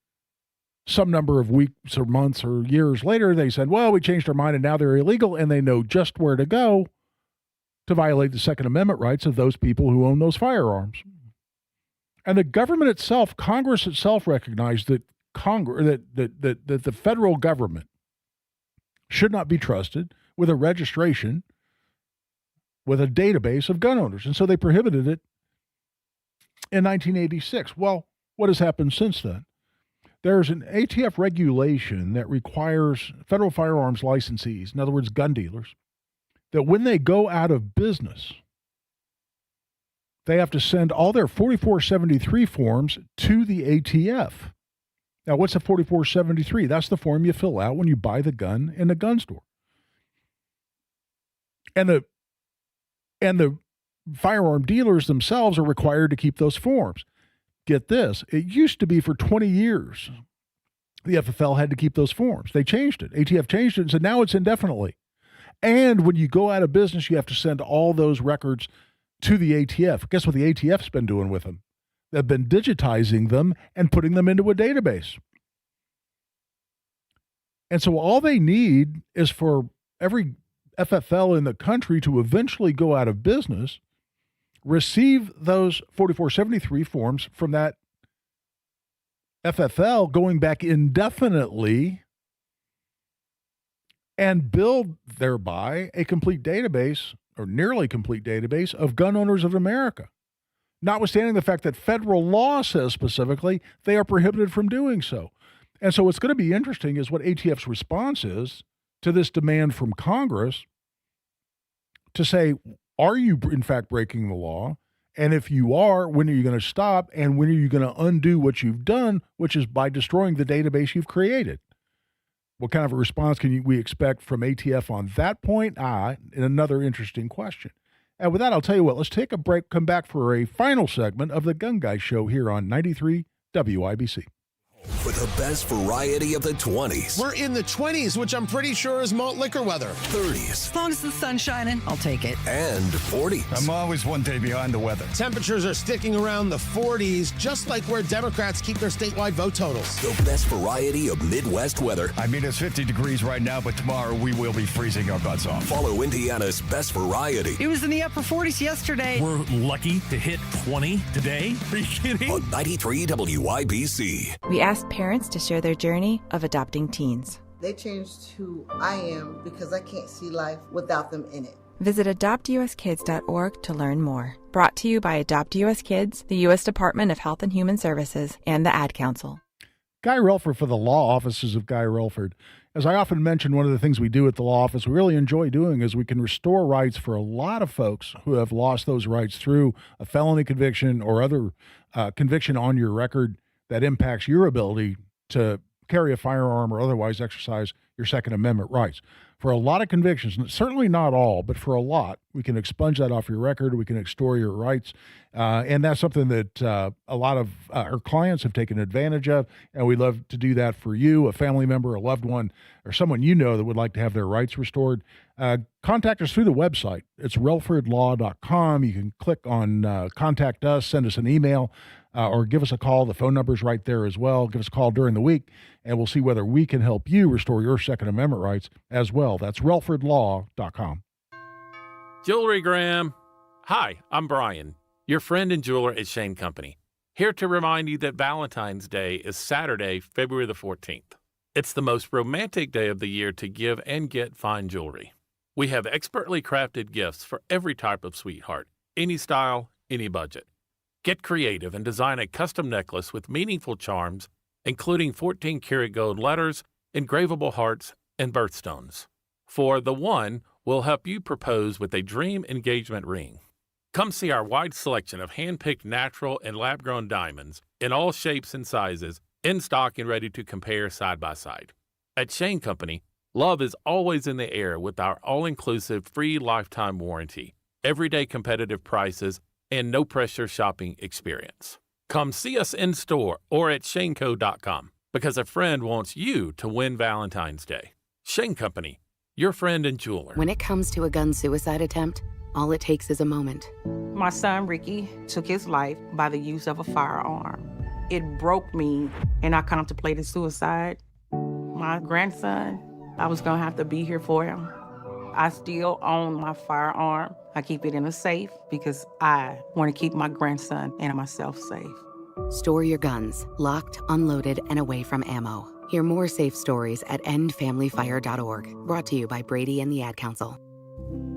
Some number of weeks or months or years later, they said, well, we changed our mind and now they're illegal, and they know just where to go to violate the Second Amendment rights of those people who own those firearms. And the government itself, Congress itself, recognized that that the federal government should not be trusted with a registration, with a database of gun owners. And so they prohibited it in 1986. Well, what has happened since then? There's an ATF regulation that requires federal firearms licensees, in other words, gun dealers, that when they go out of business, they have to send all their 4473 forms to the ATF. Now, what's a 4473? That's the form you fill out when you buy the gun in the gun store. And the firearm dealers themselves are required to keep those forms. Get this, it used to be for 20 years, the FFL had to keep those forms. They changed it. ATF changed it and said now it's indefinitely. And when you go out of business, you have to send all those records to the ATF. Guess what the ATF's been doing with them? They've been digitizing them and putting them into a database. And so all they need is for every FFL in the country to eventually go out of business, receive those 4473 forms from that FFL going back indefinitely, and build thereby a complete database, or nearly complete database, of gun owners of America. Notwithstanding the fact that federal law says specifically they are prohibited from doing so. And so what's going to be interesting is what ATF's response is to this demand from Congress to say, are you in fact breaking the law? And if you are, when are you going to stop? And when are you going to undo what you've done, which is by destroying the database you've created? What kind of a response can we expect from ATF on that point? Another interesting question. And with that, I'll tell you what, let's take a break, come back for a final segment of the Gun Guy Show here on 93 WIBC.
For the best variety of the 20s.
We're in the 20s, which I'm pretty sure is malt liquor weather.
30s.
As long as the sun's shining, I'll take it.
And 40s.
I'm always one day behind the weather.
Temperatures are sticking around the 40s, just like where Democrats keep their statewide vote totals.
The best variety of Midwest weather.
I mean, it's 50 degrees right now, but tomorrow we will be freezing our butts off.
Follow Indiana's best variety.
It was in the upper 40s yesterday.
We're lucky to hit 20 today. Are you kidding?
On 93 WIBC.
We asked parents to share their journey of adopting teens.
They changed who I am because I can't see life without them in it.
Visit adoptuskids.org to learn more. Brought to you by Adopt US Kids, the U.S. Department of Health and Human Services, and the Ad Council.
Guy Relford for the law offices of Guy Relford. As I often mention, one of the things we do at the law office we really enjoy doing is we can restore rights for a lot of folks who have lost those rights through a felony conviction or other conviction on your record that impacts your ability to carry a firearm or otherwise exercise your Second Amendment rights. For a lot of convictions, certainly not all, but for a lot, we can expunge that off your record. We can extort your rights. And that's something that a lot of our clients have taken advantage of. And we love to do that for you, a family member, a loved one, or someone you know that would like to have their rights restored. Contact us through the website. It's relfordlaw.com. You can click on Contact Us, send us an email, or give us a call. The phone number's right there as well. Give us a call during the week, and we'll see whether we can help you restore your Second Amendment rights as well. That's relfordlaw.com.
Jewelry Graham. Hi, I'm Brian, your friend and jeweler at Shane Company, here to remind you that Valentine's Day is Saturday, February the 14th. It's the most romantic day of the year to give and get fine jewelry. We have expertly crafted gifts for every type of sweetheart, any style, any budget. Get creative and design a custom necklace with meaningful charms, including 14-karat gold letters, engravable hearts, and birthstones. For the one, we'll help you propose with a dream engagement ring. Come see our wide selection of hand-picked natural and lab-grown diamonds in all shapes and sizes, in stock and ready to compare side by side. At Shane Company, love is always in the air with our all-inclusive free lifetime warranty, everyday competitive prices, and no-pressure shopping experience. Come see us in-store or at shaneco.com because a friend wants you to win Valentine's Day. Shane Company, your friend and jeweler.
When it comes to a gun suicide attempt, all it takes is a moment.
My son, Ricky, took his life by the use of a firearm. It broke me, and I contemplated suicide. My grandson, I was gonna have to be here for him. I still own my firearm. I keep it in a safe because I want to keep my grandson and myself safe.
Store your guns, locked, unloaded, and away from ammo. Hear more safe stories at endfamilyfire.org. Brought to you by Brady and the Ad Council.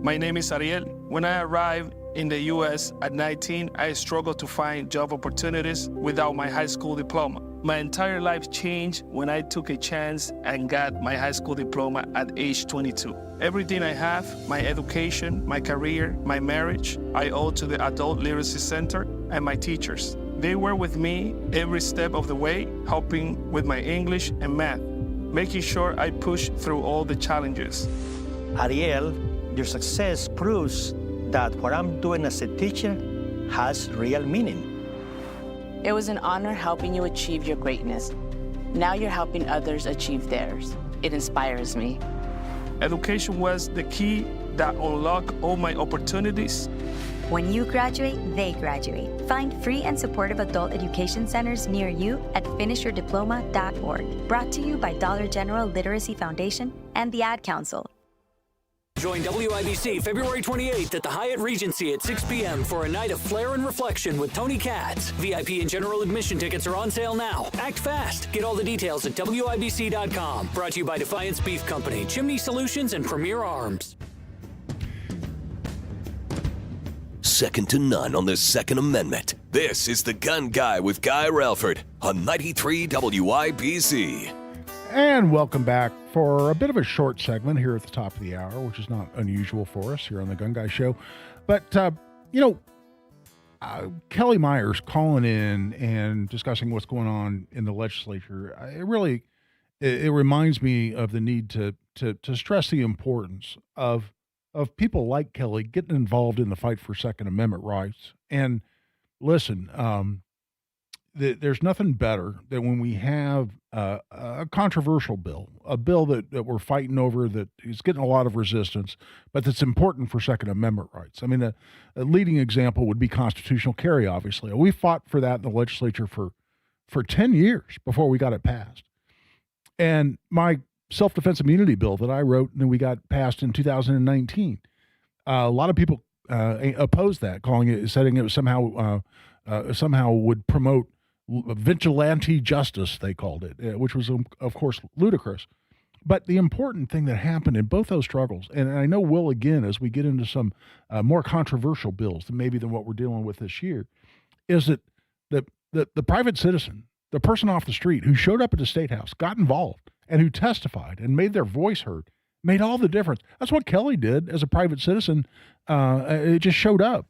My name is Ariel. When I arrived in the U.S. at 19, I struggled to find job opportunities without my high school diploma. My entire life changed when I took a chance and got my high school diploma at age 22. Everything I have, my education, my career, my marriage, I owe to the Adult Literacy Center and my teachers. They were with me every step of the way, helping with my English and math, making sure I push through all the challenges.
Ariel, your success proves that what I'm doing as a teacher has real meaning.
It was an honor helping you achieve your greatness. Now you're helping others achieve theirs. It inspires me.
Education was the key that unlocked all my opportunities.
When you graduate, they graduate. Find free and supportive adult education centers near you at finishyourdiploma.org. Brought to you by Dollar General Literacy Foundation and the Ad Council.
Join WIBC February 28th at the Hyatt Regency at 6 p.m. for a night of flair and reflection with Tony Katz. VIP and general admission tickets are on sale now. Act fast. Get all the details at WIBC.com. Brought to you by Defiance Beef Company, Chimney Solutions, and Premier Arms.
Second to none on the Second Amendment. This is The Gun Guy with Guy Relford on 93 WIBC.
And welcome back for a bit of a short segment here at the top of the hour, which is not unusual for us here on the Gun Guy Show. But, Kelly Myers calling in and discussing what's going on in the legislature, it reminds me of the need to stress the importance of people like Kelly getting involved in the fight for Second Amendment rights. And listen, there's nothing better than when we have a controversial bill, a bill that we're fighting over that is getting a lot of resistance, but that's important for Second Amendment rights. I mean, a leading example would be constitutional carry, obviously. We fought for that in the legislature for 10 years before we got it passed. And my self-defense immunity bill that I wrote and then we got passed in 2019, a lot of people opposed that, saying it was somehow would promote vigilante justice, they called it, which was, of course, ludicrous. But the important thing that happened in both those struggles, and I know will again as we get into some more controversial bills than what we're dealing with this year, is that the private citizen, the person off the street who showed up at the State House, got involved, and who testified and made their voice heard, made all the difference. That's what Kelly did as a private citizen. It just showed up.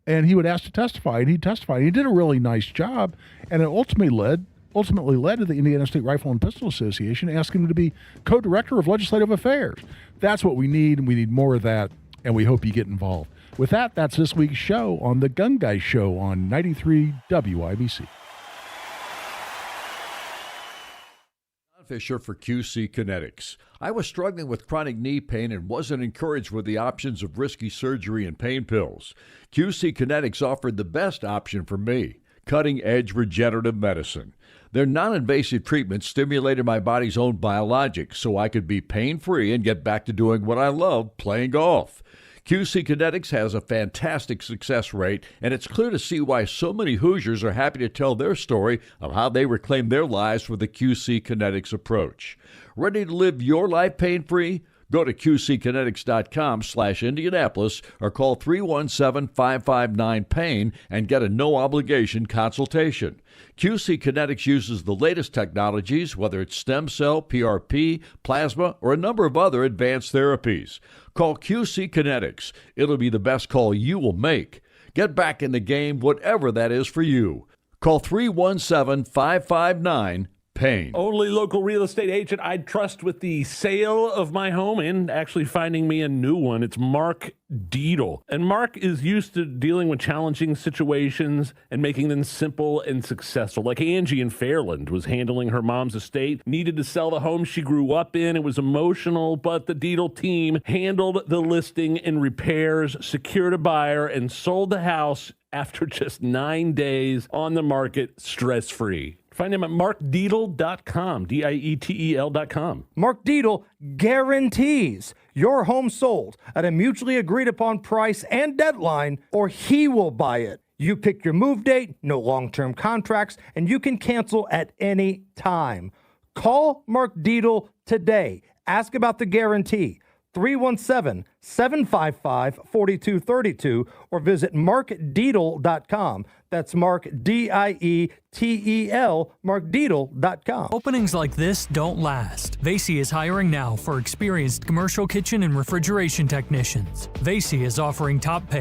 And he would ask to testify, and he'd testify. He did a really nice job, and it ultimately led to the Indiana State Rifle and Pistol Association asking him to be co-director of legislative affairs. That's what we need, and we need more of that, and we hope you get involved. With that, that's this week's show on The Gun Guy Show on 93 WIBC.
Fisher for QC Kinetics. I was struggling with chronic knee pain and wasn't encouraged with the options of risky surgery and pain pills. QC Kinetics offered the best option for me, cutting-edge regenerative medicine. Their non-invasive treatment stimulated my body's own biologics so I could be pain-free and get back to doing what I love, playing golf. QC Kinetics has a fantastic success rate, and it's clear to see why so many Hoosiers are happy to tell their story of how they reclaimed their lives with the QC Kinetics approach. Ready to live your life pain-free? Go to qckinetics.com/Indianapolis or call 317-559-PAIN and get a no-obligation consultation. QC Kinetics uses the latest technologies, whether it's stem cell, PRP, plasma, or a number of other advanced therapies. Call QC Kinetics. It'll be the best call you will make. Get back in the game, whatever that is for you. Call 317-559-PAIN. pain.
Only local real estate agent I'd trust with the sale of my home and actually finding me a new one. It's Mark Deedle. And Mark is used to dealing with challenging situations and making them simple and successful. Like Angie in Fairland was handling her mom's estate, needed to sell the home she grew up in. It was emotional, but the Deedle team handled the listing and repairs, secured a buyer, and sold the house after just 9 days on the market, stress-free. Find him at markdeedle.com, DIETEL.com.
Mark Deedle guarantees your home sold at a mutually agreed upon price and deadline, or he will buy it. You pick your move date, no long-term contracts, and you can cancel at any time. Call Mark Deedle today. Ask about the guarantee. 317-755-4232 or visit markdeedle.com. That's Mark, D-I-E-T-E-L, markdeedle.com.
Openings like this don't last. WIBC is hiring now for experienced commercial kitchen and refrigeration technicians. WIBC is offering top pay.